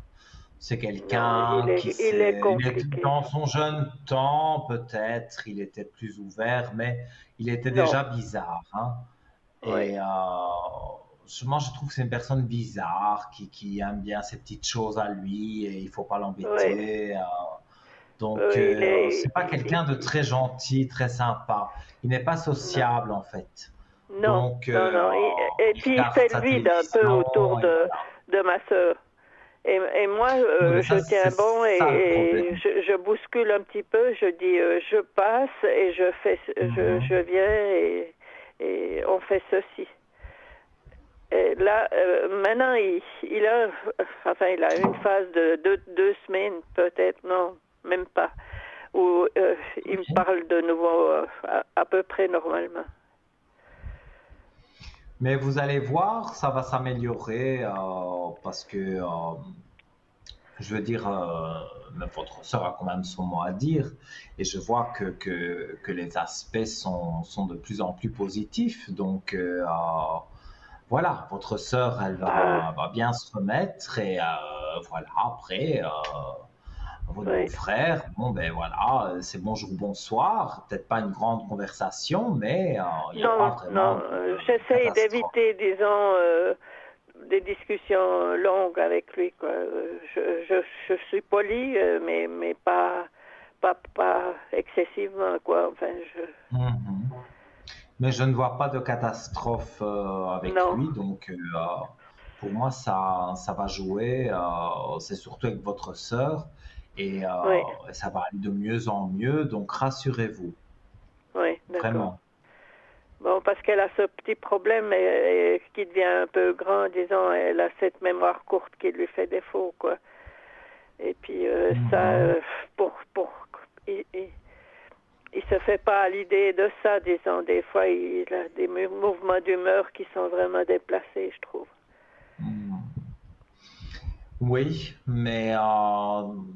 C'est non, quelqu'un il est il est compliqué. dans son jeune temps, peut-être, il était plus ouvert, mais il était Non, déjà bizarre, hein. oui, Et moi, je trouve que c'est une personne bizarre qui aime bien ses petites choses à lui et il faut pas oui. l'embêter. Donc, Il est, c'est pas quelqu'un de très gentil, très sympa. Il n'est pas non, sociable en fait. non, Donc, non, non. Et il puis il regarde fait le sa vide un peu autour télévision et voilà. de ma sœur. Et moi, Oui, mais je ça, c'est tiens bon ça le et problème. je bouscule un petit peu. Je dis, je passe et je Mhm. viens et on fait ceci. Et là, maintenant, il a une phase de 2 semaines, peut-être, non, même pas, où il me Ok. parle de nouveau à peu près normalement. Mais vous allez voir, ça va s'améliorer parce que, je veux dire, même votre sœur a quand même son mot à dire et je vois que les aspects sont de plus en plus positifs. Donc, voilà, votre sœur, elle Bah, va bien se remettre et voilà, après, votre oui. beau-frère, bon ben voilà, c'est bonjour, bonsoir, peut-être pas une grande conversation, mais il n'y a pas Non, vraiment non, de j'essaye catastrophe. d'éviter, disons, des discussions longues avec lui, quoi. Je suis polie, mais pas excessivement, quoi. Enfin, Mhm. Mais je ne vois pas de catastrophe avec non, lui, donc pour moi ça va jouer. C'est surtout avec votre sœur et oui, ça va aller de mieux en mieux, donc rassurez-vous, oui, d'accord. vraiment. Bon, parce qu'elle a ce petit problème qui devient un peu grand, disons, elle a cette mémoire courte qui lui fait défaut, quoi. Et puis ça, Mhm. pour, il, il se fait pas à l'idée de ça, disons. Des fois, il a des mouvements d'humeur qui sont vraiment déplacés, je trouve. Mhm. Oui, mais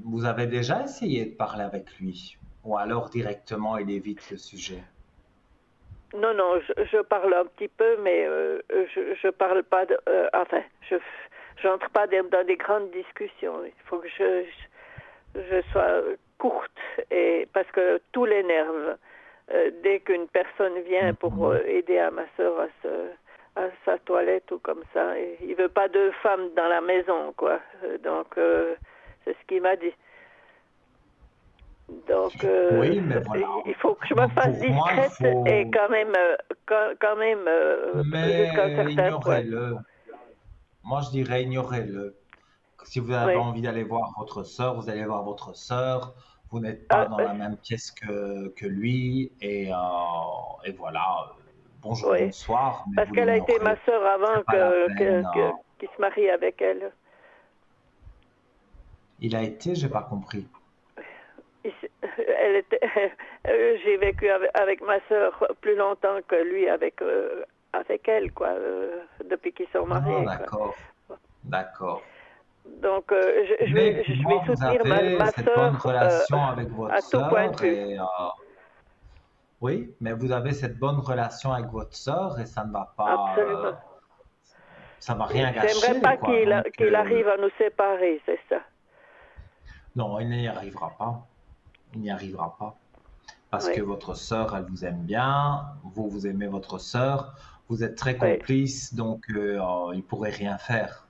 vous avez déjà essayé de parler avec lui, ou alors directement il évite le sujet. Non, non, je parle un petit peu, mais je parle pas enfin, j'entre pas dans des grandes discussions. Il faut que je sois courte et parce que tout l'énerve. Dès qu'une personne vient pour Mhm. aider à ma sœur à sa toilette ou comme ça, et il veut pas de femme dans la maison, quoi. Donc c'est ce qu'il m'a dit. Donc, Oui, mais voilà. il faut que je me fasse Pour moi, il discrète et faut... quand même jusqu'à un Mais certain point. ignorez-le. Moi, je dirais ignorez-le. Si vous avez Oui. envie d'aller voir votre sœur, vous allez voir votre sœur. Vous n'êtes pas Ah, dans la même pièce que lui. Et voilà. Bonjour, oui. bonsoir, mais Parce vous qu'elle a été ma l'ignorez. sœur avant C'est pas la peine. qu'il se marie avec elle. Il a été, j'ai pas compris. Elle était, j'ai vécu avec ma sœur plus longtemps que lui avec elle, quoi, depuis qu'ils sont Ah, mariés, quoi. d'accord, d'accord. Donc, Mais je vais moi, vous soutenir avez ma cette bonne sœur relation avec votre à tout point de sœur vue. et oui, mais vous avez cette bonne relation avec votre sœur et Absolument. ça va rien J'aimerais gâcher, pas quoi. Donc, qu'il arrive à nous séparer, c'est ça. non, il n'y arrivera pas. Il n'y arrivera pas. Parce que Oui, votre sœur, elle vous aime bien, vous aimez votre sœur, Vous êtes très Oui, complices, donc il ne pourrait rien faire.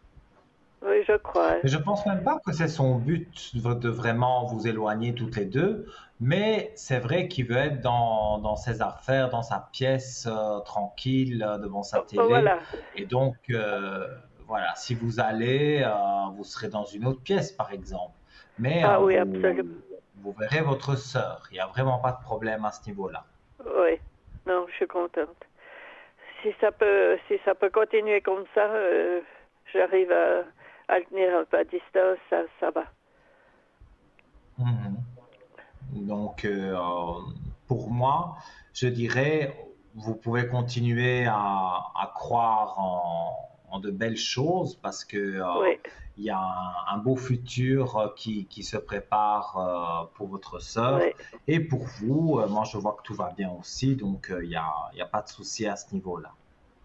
oui, je crois. Mais je pense même pas que c'est son but de vraiment vous éloigner toutes les deux, mais c'est vrai qu'il veut être dans ses affaires, dans sa pièce, tranquille, devant sa télé. Voilà. Et donc, voilà, si vous allez, vous serez dans une autre pièce, par exemple. Mais Ah oui, absolument. vous verrez votre sœur. Il n'y a vraiment pas de problème à ce niveau-là. Oui. Non, je suis contente. Si ça peut continuer comme ça, j'arrive à le tenir un peu à distance, ça va. Mhm. Donc, pour moi, je dirais, vous pouvez continuer à croire en de belles choses parce que Oui, il y a un beau futur qui se prépare pour votre sœur oui. et pour vous. Moi, je vois que tout va bien aussi, donc il y a pas de souci à ce niveau-là.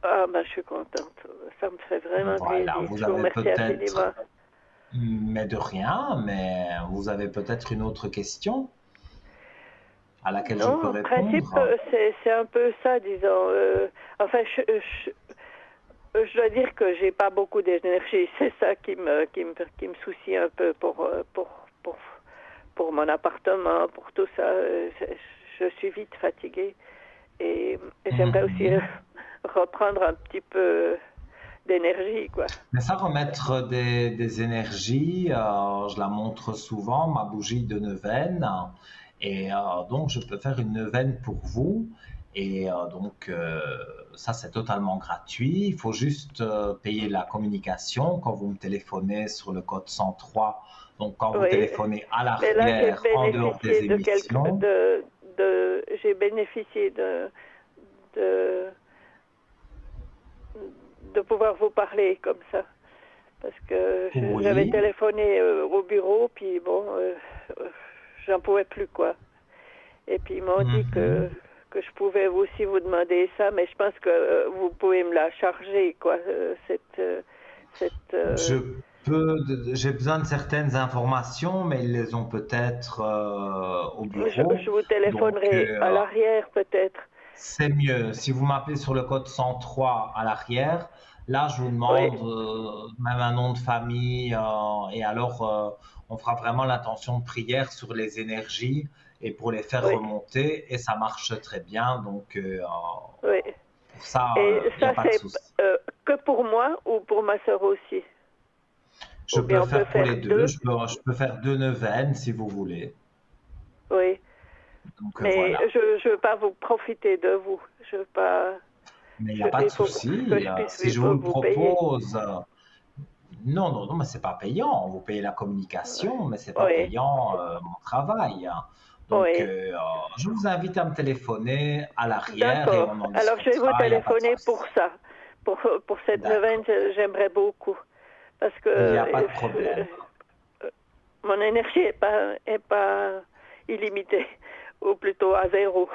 Ah, ben, je suis contente. Ça me fait vraiment Voilà, plaisir. vous Je vous avez remercie infiniment. peut-être, mais de rien, mais vous avez peut-être une autre question à laquelle je peux Non, en principe, répondre. c'est un peu ça, disons. Enfin, je dois dire que j'ai pas beaucoup d'énergie. C'est ça qui me soucie un peu pour, pour mon appartement, pour tout ça. Je suis vite fatiguée et j'aimerais aussi Mhm. reprendre un petit peu d'énergie, quoi. Mais ça, remettre des énergies, je la montre souvent, ma bougie de neuvaine. Et donc, je peux faire une neuvaine pour vous. Et donc, ça, c'est totalement gratuit. Il faut juste payer la communication quand vous me téléphonez sur le code 103. Donc, quand vous Oui, téléphonez à mais là j'ai l'arrière, en dehors bénéficié des de quelque émissions, j'ai bénéficié de de pouvoir vous parler comme ça parce que j'avais oui. téléphoné au bureau puis bon euh, j'en pouvais plus quoi. Et puis ils m'ont dit Mhm. que je pouvais aussi vous demander ça, mais je pense que vous pouvez me la charger quoi cette Je peux, j'ai besoin de certaines informations, mais ils les ont peut-être au je bureau. vous Donc, téléphonerai à l'arrière peut-être. c'est mieux. Si vous m'appelez sur le code 103 à l'arrière, là, je vous Oui, demande même un nom de famille. Et alors, on fera vraiment l'intention de prière sur les énergies et pour les faire oui, remonter. Et ça marche très bien. Donc, oui. pour ça, Et il n'y a ça, pas de c'est souci. que pour moi ou pour ma sœur aussi? Je Ou peux bien on peut faire pour faire les deux. deux? Je peux faire deux neuvaines si vous voulez. Oui. Donc Mais voilà. je veux pas vous profiter de vous. Je veux pas. Mais il n'y a pas de Il faut que souci. je puisse Si je vous le vous payer. propose, non, non, non, mais c'est pas payant. Vous payez la communication, mais c'est pas Oui, payant mon travail. Donc, oui. je vous invite à me téléphoner à l'arrière et D'accord. on en Alors je vais vous discutera. Il n'y a pas de téléphoner pour souci. ça. Pour cette neuvaine, D'accord. j'aimerais beaucoup. Parce que Il n'y a pas de problème. mon énergie est pas illimitée. Ou plutôt à zéro.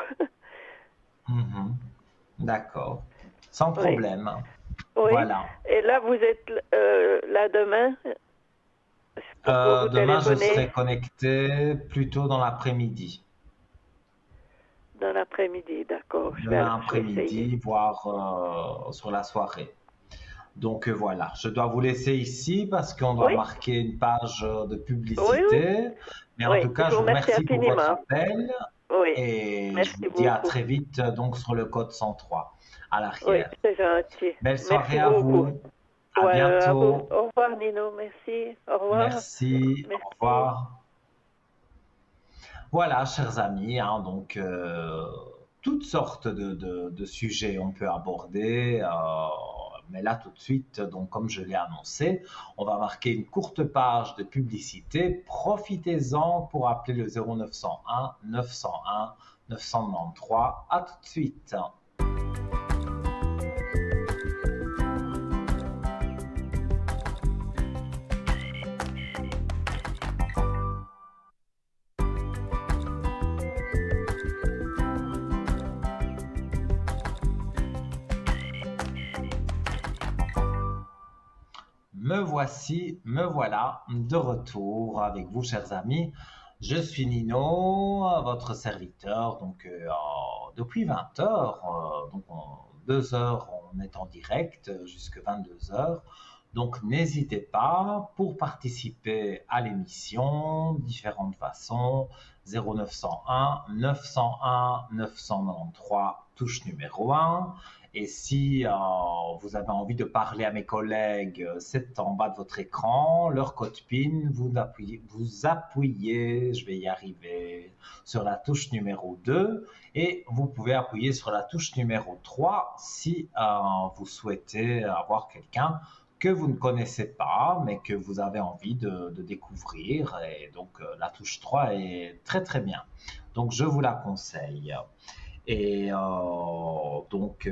Mhm. D'accord. Sans Oui. problème. Oui. Voilà. Et là, vous êtes là demain pour vous Demain, je téléphoner serai connecté plutôt dans l'après-midi. dans l'après-midi. D'accord. Demain Je vais essayer. après-midi, voire sur la soirée. Donc voilà, je dois vous laisser ici parce qu'on doit Oui, marquer une page de oui, oui. publicité. Mais en Oui. tout cas, Je je vous vous remercie remercie pour votre infiniment. appel Oui. et je Merci vous dis à beaucoup. très vite donc sur le code 103 à Oui, l'arrière. c'est gentil. Belle Merci soirée à beaucoup. vous. À Ouais, à vous. bientôt. Au revoir, Nino. Merci. Au revoir. Merci. Au Merci. revoir. Voilà, chers amis, hein, donc toutes sortes de sujets on peut aborder, mais là tout de suite, donc comme je l'ai annoncé, on va marquer une courte page de publicité. Profitez-en pour appeler le 0901 901 993. À tout de suite. Me voilà de retour avec vous, chers amis. Je suis Nino, votre serviteur, donc depuis 20 heures, donc en 2 heures, on est en direct jusqu'à 22 heures. Donc n'hésitez pas pour participer à l'émission, différentes façons, 0901 901 993, touche numéro 1. Et si vous avez envie de parler à mes collègues, c'est en bas de votre écran, leur code PIN, vous appuyez, je vais y arriver, sur la touche numéro 2 et vous pouvez appuyer sur la touche numéro 3 si vous souhaitez avoir quelqu'un que vous ne connaissez pas, mais que vous avez envie de découvrir. Et donc, la touche 3 est très, très bien. Donc, je vous la conseille. Et donc,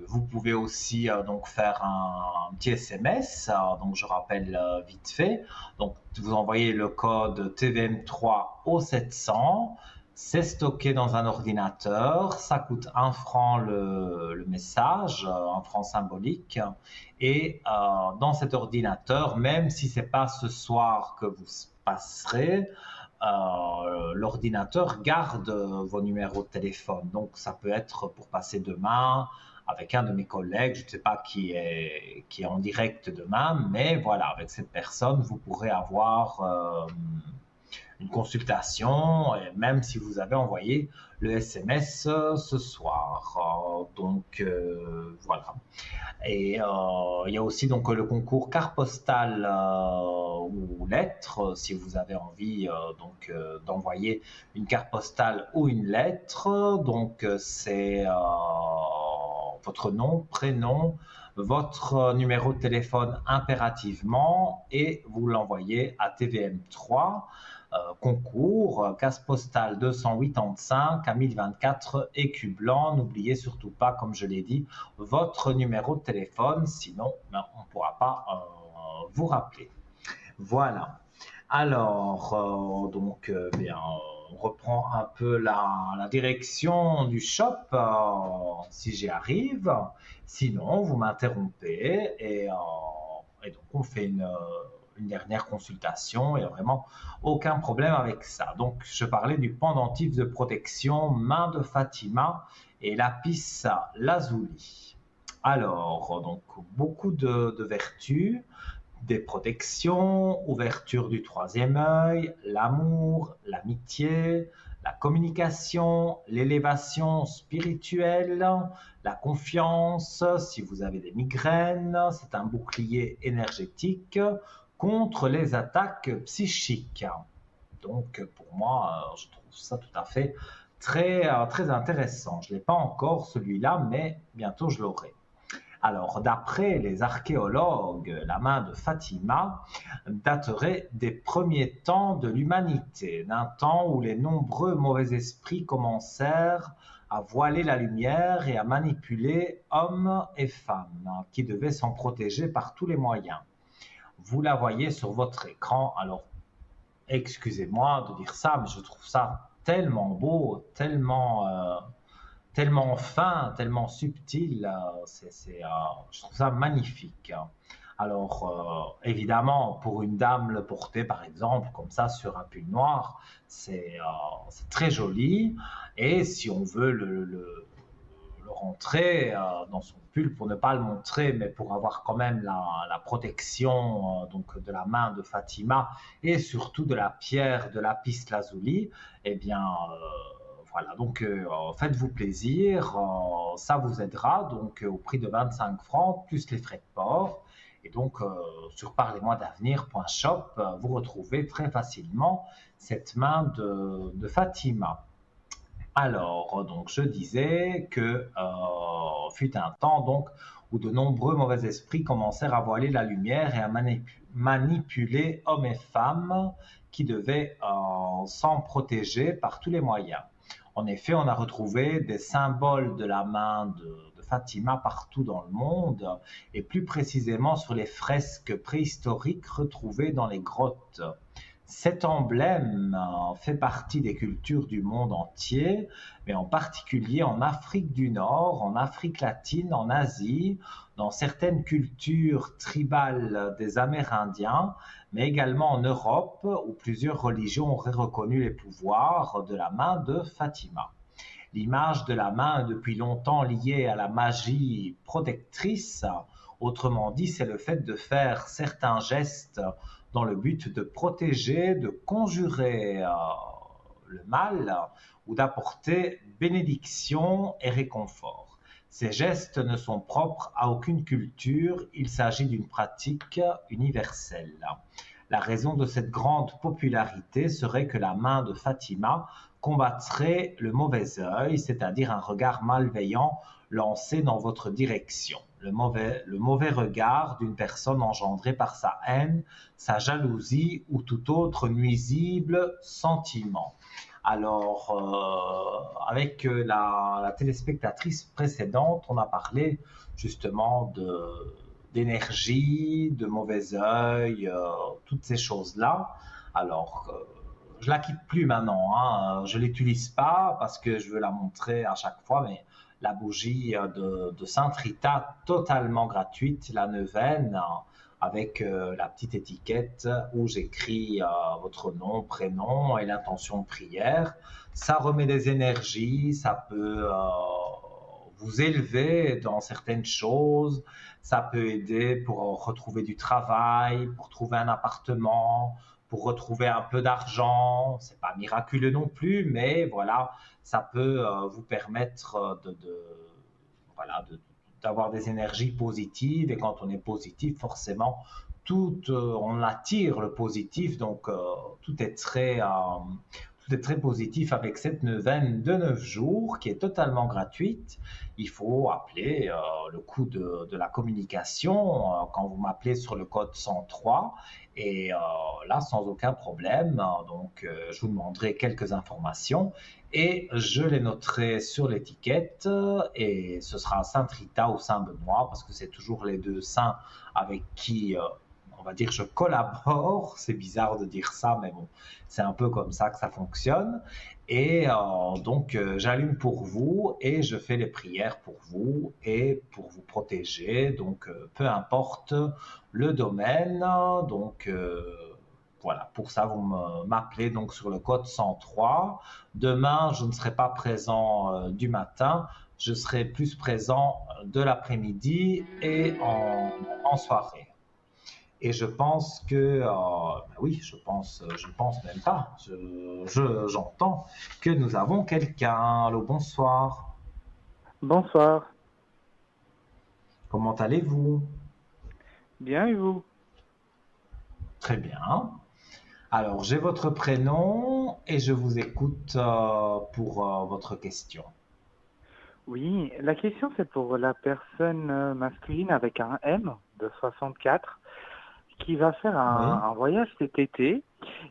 vous pouvez aussi donc faire un petit SMS. Donc, je rappelle vite fait. Donc, vous envoyez le code TVM3 au 700. C'est stocké dans un ordinateur, ça coûte 1 franc le message, 1 franc symbolique. Et dans cet ordinateur, même si ce n'est pas ce soir que vous passerez, l'ordinateur garde vos numéros de téléphone. Donc ça peut être pour passer demain avec un de mes collègues, je ne sais pas qui est en direct demain, mais voilà, avec cette personne, vous pourrez avoir une consultation, et même si vous avez envoyé le SMS ce soir. Donc voilà. Et il y a aussi donc le concours carte postale ou lettre, si vous avez envie d'envoyer une carte postale ou une lettre. Donc c'est votre nom, prénom, votre numéro de téléphone impérativement et vous l'envoyez à TVM3. Concours, case postale 285 à 1024 écu blanc. N'oubliez surtout pas, comme je l'ai dit, votre numéro de téléphone, sinon on ne pourra pas vous rappeler. Voilà. Alors, on reprend un peu la direction du shop, si j'y arrive. Sinon, vous m'interrompez et donc on fait une dernière consultation. Il n'y a vraiment aucun problème avec ça. Donc, je parlais du pendentif de protection main de Fatima et lapis lazuli. Alors, donc, beaucoup de vertus, des protections, ouverture du troisième œil, l'amour, l'amitié, la communication, l'élévation spirituelle, la confiance, si vous avez des migraines, c'est un bouclier énergétique contre les attaques psychiques. Donc pour moi, je trouve ça tout à fait très intéressant. Je ne l'ai pas encore celui-là, mais bientôt je l'aurai. Alors, d'après les archéologues, la main de Fatima daterait des premiers temps de l'humanité, d'un temps où les nombreux mauvais esprits commencèrent à voiler la lumière et à manipuler hommes et femmes, qui devaient s'en protéger par tous les moyens. Vous la voyez sur votre écran. Alors, excusez-moi de dire ça, mais je trouve ça tellement beau, tellement fin, tellement subtil, je trouve ça magnifique. Alors, évidemment, pour une dame le porter, par exemple, comme ça, sur un pull noir, c'est très joli. Et si on veut le rentrer dans son pull, pour ne pas le montrer, mais pour avoir quand même la protection donc de la main de Fatima et surtout de la pierre de lapis lazuli, eh bien... Voilà, donc faites-vous plaisir, ça vous aidera donc au prix de 25 francs plus les frais de port. Et donc sur parlez-moi-d'avenir.shop, vous retrouvez très facilement cette main de Fatima. Alors, donc je disais que fut un temps donc où de nombreux mauvais esprits commencèrent à voiler la lumière et à manipuler hommes et femmes qui devaient s'en protéger par tous les moyens. En effet, on a retrouvé des symboles de la main de Fatima partout dans le monde, et plus précisément sur les fresques préhistoriques retrouvées dans les grottes. Cet emblème fait partie des cultures du monde entier, mais en particulier en Afrique du Nord, en Afrique latine, en Asie, dans certaines cultures tribales des Amérindiens, mais également en Europe, où plusieurs religions auraient reconnu les pouvoirs de la main de Fatima. L'image de la main est depuis longtemps liée à la magie protectrice. Autrement dit, c'est le fait de faire certains gestes dans le but de protéger, de conjurer le mal ou d'apporter bénédiction et réconfort. Ces gestes ne sont propres à aucune culture, il s'agit d'une pratique universelle. La raison de cette grande popularité serait que la main de Fatima combattrait le mauvais œil, c'est-à-dire un regard malveillant lancé dans votre direction. Le mauvais regard d'une personne engendré par sa haine, sa jalousie ou tout autre nuisible sentiment. Alors, avec la téléspectatrice précédente, on a parlé justement d'énergie, de mauvais œil, toutes ces choses-là. Alors, je la quitte plus maintenant, hein. Je l'utilise pas parce que je veux la montrer à chaque fois, mais la bougie de Sainte Rita, totalement gratuite, la neuvaine, avec la petite étiquette où j'écris votre nom, prénom et l'intention de prière. Ça remet des énergies, ça peut vous élever dans certaines choses, ça peut aider pour retrouver du travail, pour trouver un appartement, pour retrouver un peu d'argent. C'est pas miraculeux non plus, mais voilà, ça peut vous permettre voilà, d'avoir des énergies positives. Et quand on est positif, forcément, on attire le positif. Donc, tout est très positif avec cette neuvaine de 9 jours qui est totalement gratuite. Il faut appeler le coût de la communication quand vous m'appelez sur le code 103 et là sans aucun problème. Donc je vous demanderai quelques informations et je les noterai sur l'étiquette et ce sera Sainte Rita ou Saint Benoît parce que c'est toujours les deux saints avec qui on va dire je collabore, c'est bizarre de dire ça, mais bon, c'est un peu comme ça que ça fonctionne. Et donc, j'allume pour vous et je fais les prières pour vous et pour vous protéger. Donc, peu importe le domaine. Donc, voilà, pour ça, vous m'appelez donc sur le code 103. Demain, je ne serai pas présent du matin. Je serai plus présent de l'après-midi et en soirée. Et je pense que, oui, je pense même pas, j'entends que nous avons quelqu'un. Allô, bonsoir. Bonsoir. Comment allez-vous? Bien et vous? Très bien. Alors, j'ai votre prénom et je vous écoute pour votre question. Oui, la question c'est pour la personne masculine avec un M de 64 qui va faire un voyage cet été.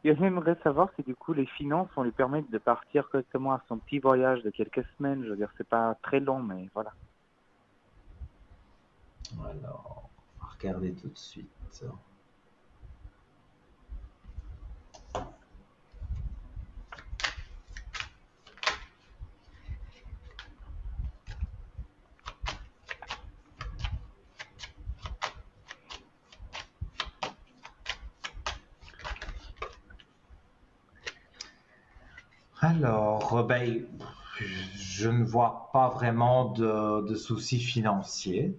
Et on aimerait savoir si du coup les finances vont lui permettre de partir correctement à son petit voyage de quelques semaines. Je veux dire, c'est pas très long, mais voilà. Alors, on va regarder tout de suite. Alors, ben, je ne vois pas vraiment de soucis financiers,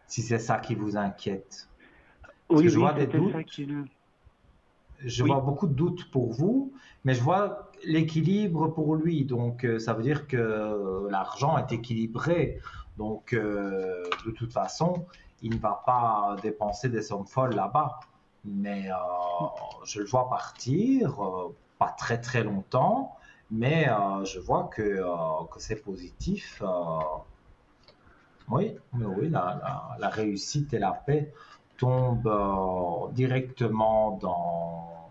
si c'est ça qui vous inquiète. Parce que je vois des doutes. Je vois beaucoup de doutes pour vous, mais je vois l'équilibre pour lui. Donc, ça veut dire que l'argent est équilibré. Donc, de toute façon, il ne va pas dépenser des sommes folles là-bas. Mais je le vois partir, pas très très longtemps. Mais je vois que c'est positif. Oui, la réussite et la paix tombent directement dans...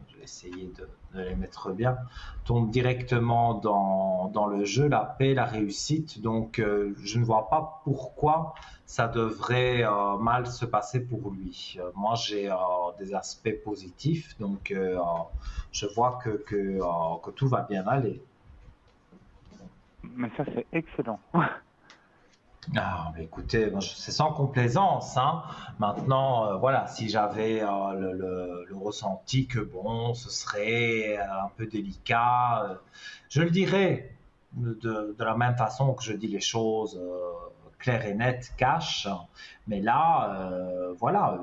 Je vais essayer de les mettre bien. Tombent directement dans le jeu, la paix, la réussite. Donc, je ne vois pas pourquoi ça devrait mal se passer pour lui. Moi, j'ai des aspects positifs, donc je vois que tout va bien aller. Mais ça, c'est excellent. Ah, mais écoutez, c'est sans complaisance, hein. Maintenant, voilà, si j'avais le ressenti que bon, ce serait un peu délicat, je le dirais. de la même façon que je dis les choses claires et nettes, cash. Mais là, voilà,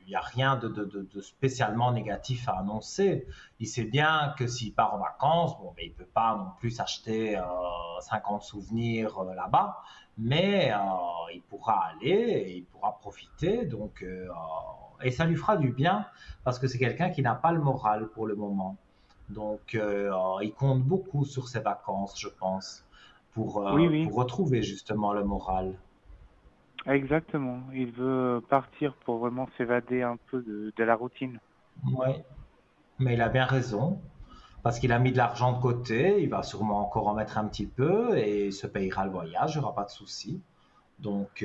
il n'y a rien de spécialement négatif à annoncer. Il sait bien que s'il part en vacances, bon, mais il ne peut pas non plus s'acheter 50 souvenirs là-bas, mais il pourra aller et il pourra profiter. Donc, et ça lui fera du bien parce que c'est quelqu'un qui n'a pas le moral pour le moment. Donc, il compte beaucoup sur ses vacances, je pense, Oui, oui, pour retrouver justement le moral. exactement. Il veut partir pour vraiment s'évader un peu de la routine. Oui, mais il a bien raison, parce qu'il a mis de l'argent de côté, il va sûrement encore en mettre un petit peu et il se payera le voyage, il n'y aura pas de souci. Donc,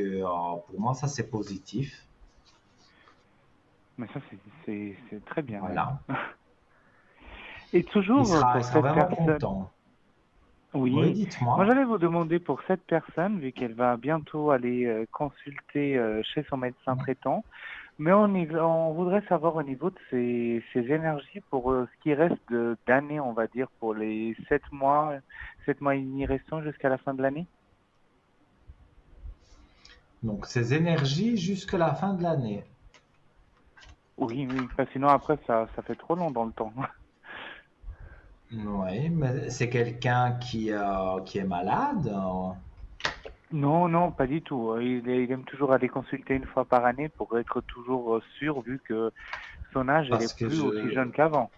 pour moi, ça, c'est positif. Mais ça, c'est très bien même. Voilà. Et toujours Il pour sera cette vraiment personne, content. Oui, oui. Moi, dites-moi. j'allais vous demander pour cette personne, vu qu'elle va bientôt aller consulter chez son médecin traitant, mais on voudrait savoir au niveau de ses énergies pour ce qui reste d'année, on va dire, pour les 7 mois et demi restants jusqu'à la fin de l'année. Donc, ses énergies jusque la fin de l'année. Oui, oui, parce que sinon après, ça fait trop long dans le temps. Oui, mais c'est quelqu'un qui est malade. Non, non, pas du tout. Il aime toujours aller consulter une fois par année pour être toujours sûr, vu que son âge, elle Parce est que plus aussi je, jeune qu'avant.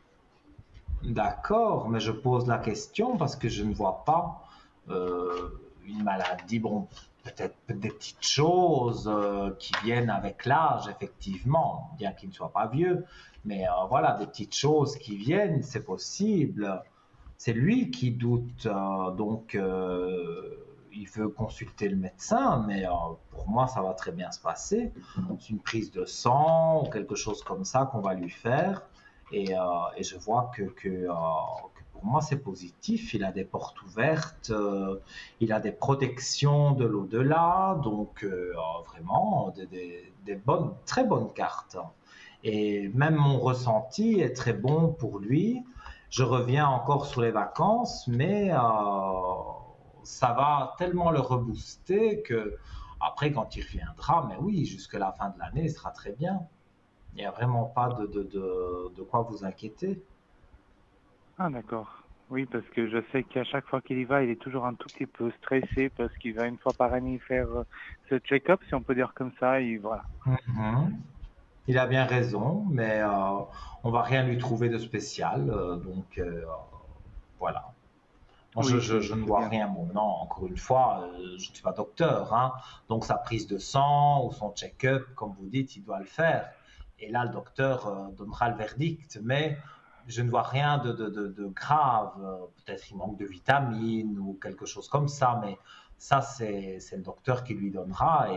D'accord, mais je pose la question parce que je ne vois pas euh, une maladie. Bon, peut-être des petites choses qui viennent avec l'âge, effectivement, bien qu'il ne soit pas vieux. Mais voilà, des petites choses qui viennent, c'est possible. C'est lui qui doute, donc il veut consulter le médecin, mais pour moi, ça va très bien se passer. C'est une prise de sang ou quelque chose comme ça qu'on va lui faire. Et je vois que pour moi, c'est positif. Il a des portes ouvertes, il a des protections de l'au-delà, donc vraiment des bonnes, très bonnes cartes. Et même mon ressenti est très bon pour lui. Je reviens encore sur les vacances, mais ça va tellement le rebooster que après, quand il reviendra, mais oui, jusque la fin de l'année, il sera très bien. Il n'y a vraiment pas de quoi vous inquiéter. Ah, d'accord. Oui, parce que je sais qu'à chaque fois qu'il y va, il est toujours un tout petit peu stressé parce qu'il va une fois par année faire ce check-up, si on peut dire comme ça, et voilà. Mhm. Il a bien raison, mais on va rien lui trouver de spécial, donc voilà. Moi, Oui, je ne c'est vois bien. rien. Bon, non, encore une fois, je ne suis pas docteur, hein. Donc sa prise de sang ou son check-up, comme vous dites, il doit le faire. Et là, le docteur donnera le verdict. Mais je ne vois rien de grave. Peut-être il manque de vitamines ou quelque chose comme ça. Mais ça, c'est le docteur qui lui donnera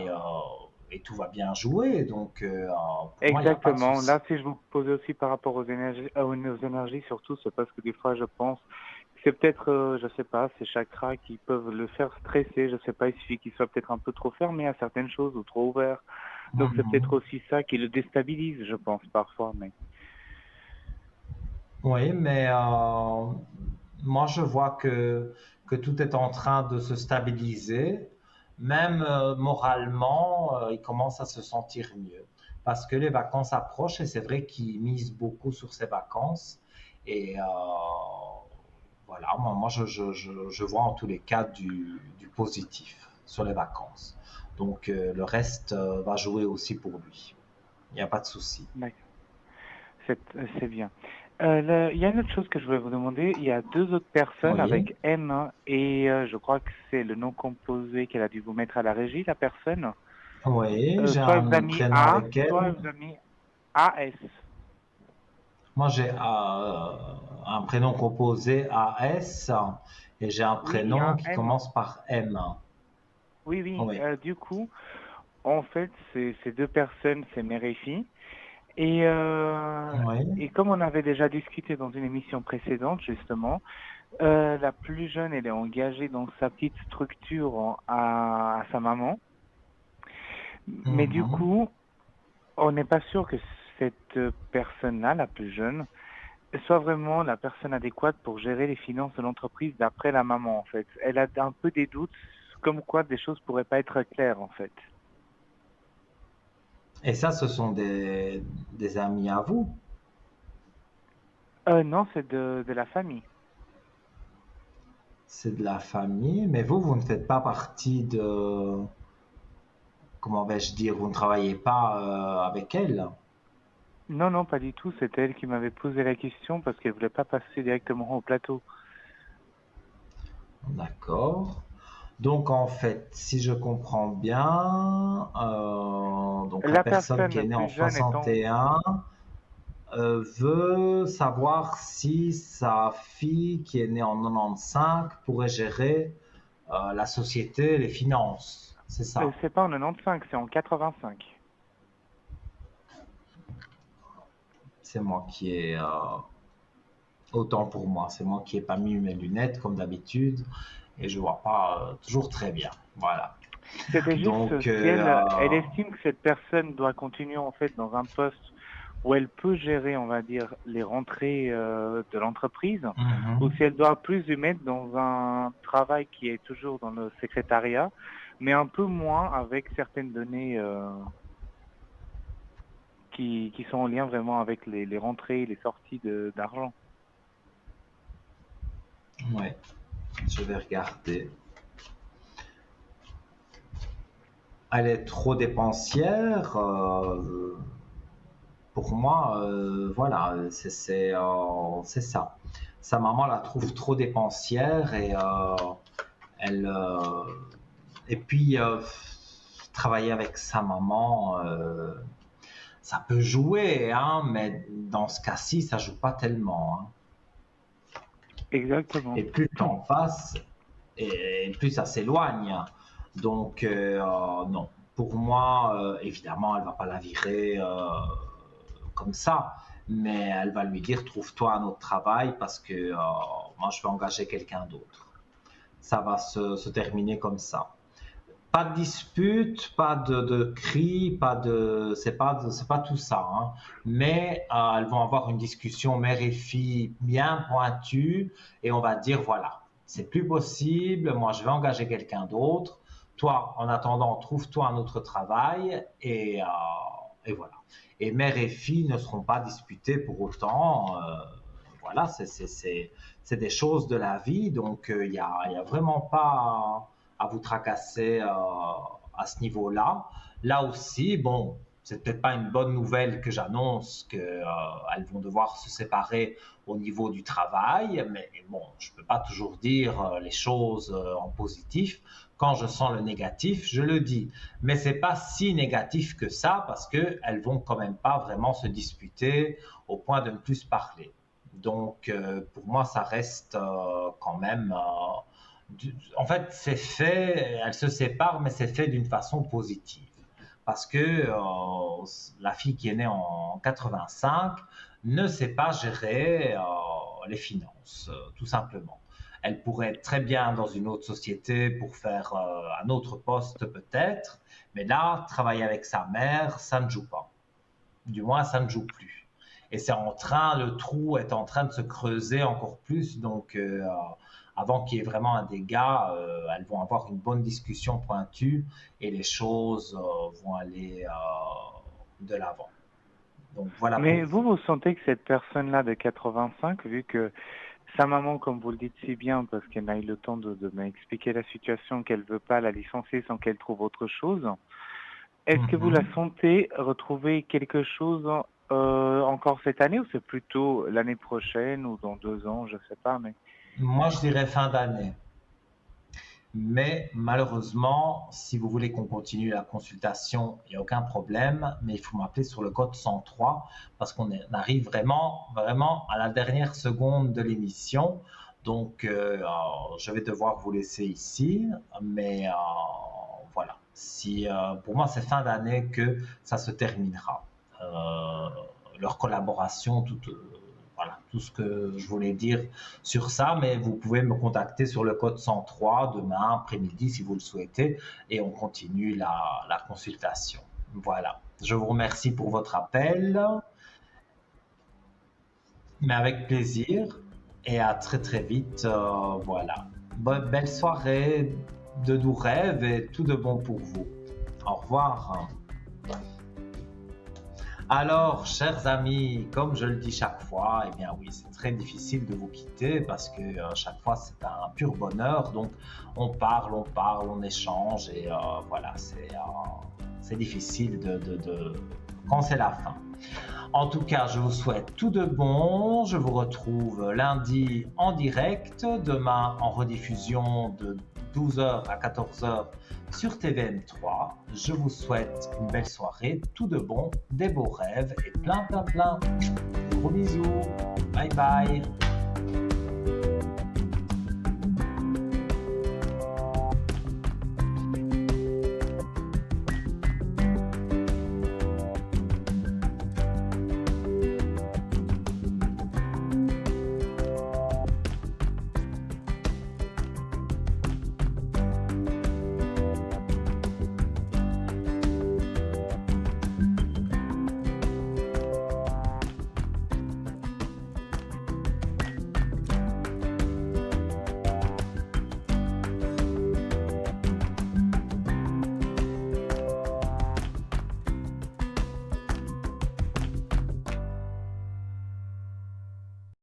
et tout va bien jouer. Donc, pour moi, il n'y a pas de Exactement. souci. Là, si je vous posais aussi par rapport aux énergies surtout, c'est parce que des fois, je pense que c'est peut-être, je sais pas, ces chakras qui peuvent le faire stresser. Je sais pas, il suffit qu'il soit peut-être un peu trop fermé à certaines choses ou trop ouvert. Donc, c'est peut-être Mhm. aussi ça qui le déstabilise, je pense, parfois. Mais Oui, mais moi je vois que tout est en train de se stabiliser. Même moralement, il commence à se sentir mieux. Parce que les vacances approchent et c'est vrai qu'il mise beaucoup sur ses vacances. Et voilà, moi je vois en tous les cas du positif sur les vacances. Donc le reste va jouer aussi pour lui. Il n'y a pas de souci. d'accord. C'est bien. Il y a une autre chose que je voulais vous demander. Il y a deux autres personnes Oui, avec M hein, et je crois que c'est le nom composé qu'elle a dû vous mettre à la régie, la personne. oui, j'ai Soit elle vous a un mis prénom A, avec soit elle. elle vous a mis AS. Moi, j'ai un prénom composé AS et j'ai un Oui, il y a prénom un qui M. commence par M. Oui, oui. Oui. Du coup, en fait, ces deux personnes, c'est mère et fille. Et, Oui. et comme on avait déjà discuté dans une émission précédente, justement, la plus jeune, elle est engagée dans sa petite structure à sa maman. Mais du Mhm. coup, on n'est pas sûr que cette personne-là, la plus jeune, soit vraiment la personne adéquate pour gérer les finances de l'entreprise d'après la maman, en fait. Elle a un peu des doutes, comme quoi des choses pourraient pas être claires, en fait. Et ça, ce sont des amis à vous? Non, c'est de la famille. C'est de la famille, mais vous ne faites pas partie de... Comment vais-je dire? Vous ne travaillez pas avec elle? Non, non, pas du tout. C'était elle qui m'avait posé la question parce qu'elle voulait pas passer directement au plateau. D'accord. Donc en fait, si je comprends bien, donc la La personne qui personne est née en plus jeune étant 61 veut savoir si sa fille qui est née en 95 pourrait gérer la société, les finances. C'est ça. c'est pas en 95, c'est en 85. C'est moi qui ai autant pour moi. C'est moi qui n'ai pas mis mes lunettes comme d'habitude et je vois pas toujours très bien. Voilà. C'était juste Donc, si elle estime que cette personne doit continuer en fait dans un poste où elle peut gérer, on va dire, les rentrées de l'entreprise, ou si elle doit plus y mettre dans un travail qui est toujours dans le secrétariat, mais un peu moins avec certaines données qui sont en lien vraiment avec les rentrées et les sorties d'argent. ouais, je vais regarder. Elle est trop dépensière. Pour moi, voilà, c'est ça. Sa maman la trouve trop dépensière et elle et puis travailler avec sa maman, ça peut jouer, hein, mais dans ce cas-ci, ça joue pas tellement. Hein. Exactement. Et plus le temps passe, et plus ça s'éloigne. Donc, non. Pour moi, évidemment, elle va pas la virer comme ça, mais elle va lui dire trouve-toi un autre travail parce que moi, je vais engager quelqu'un d'autre. Ça va se terminer comme ça. Pas de dispute, pas de cris, pas de, c'est pas tout ça, hein. Mais elles vont avoir une discussion mère et fille bien pointue et on va dire voilà, c'est plus possible, moi je vais engager quelqu'un d'autre. Toi, en attendant, trouve-toi un autre travail et voilà. Et mère et fille ne seront pas disputées pour autant. Voilà, c'est des choses de la vie, donc il y a vraiment pas à vous tracasser à ce niveau-là. Là aussi, bon, c'est peut-être pas une bonne nouvelle que j'annonce qu'elles vont devoir se séparer au niveau du travail, mais bon, je peux pas toujours dire les choses en positif. Quand je sens le négatif, je le dis. Mais c'est pas si négatif que ça parce qu'elles vont quand même pas vraiment se disputer au point de ne plus se parler. Donc, pour moi, ça reste quand même en fait, c'est fait, elle se sépare, mais c'est fait d'une façon positive. Parce que la fille qui est née en 85 ne sait pas gérer les finances, tout simplement. Elle pourrait être très bien dans une autre société pour faire un autre poste peut-être, mais là, travailler avec sa mère, ça ne joue pas. Du moins, ça ne joue plus. Et le trou est en train de se creuser encore plus, donc avant qu'il y ait vraiment un dégât, elles vont avoir une bonne discussion pointue et les choses vont aller de l'avant. Donc voilà. Mais vous sentez que cette personne-là de 85, vu que sa maman, comme vous le dites si bien, parce qu'elle n'a eu le temps de m'expliquer la situation, qu'elle veut pas la licencier sans qu'elle trouve autre chose, est-ce que vous la sentez retrouver quelque chose encore cette année ou c'est plutôt l'année prochaine ou dans 2 ans, je sais pas, mais... Moi, je dirais fin d'année. Mais malheureusement, si vous voulez qu'on continue la consultation, il n'y a aucun problème, mais il faut m'appeler sur le code 103 parce qu'on arrive vraiment, vraiment à la dernière seconde de l'émission. Donc, je vais devoir vous laisser ici, mais voilà. Pour moi, c'est fin d'année que ça se terminera. Leur collaboration, voilà, tout ce que je voulais dire sur ça, mais vous pouvez me contacter sur le code 103 demain après-midi si vous le souhaitez et on continue la consultation. Voilà. Je vous remercie pour votre appel. Mais avec plaisir et à très très vite. Voilà. Belle soirée, de doux rêves et tout de bon pour vous. Au revoir. Alors, chers amis, comme je le dis chaque fois, eh bien oui, c'est très difficile de vous quitter parce que chaque fois c'est un pur bonheur. Donc, on parle, on échange et voilà, c'est difficile quand c'est la fin. En tout cas, je vous souhaite tout de bon. Je vous retrouve lundi en direct, demain en rediffusion de 12h à 14h sur TVN3. Je vous souhaite une belle soirée, tout de bon, des beaux rêves et plein. Gros bisous. Bye bye.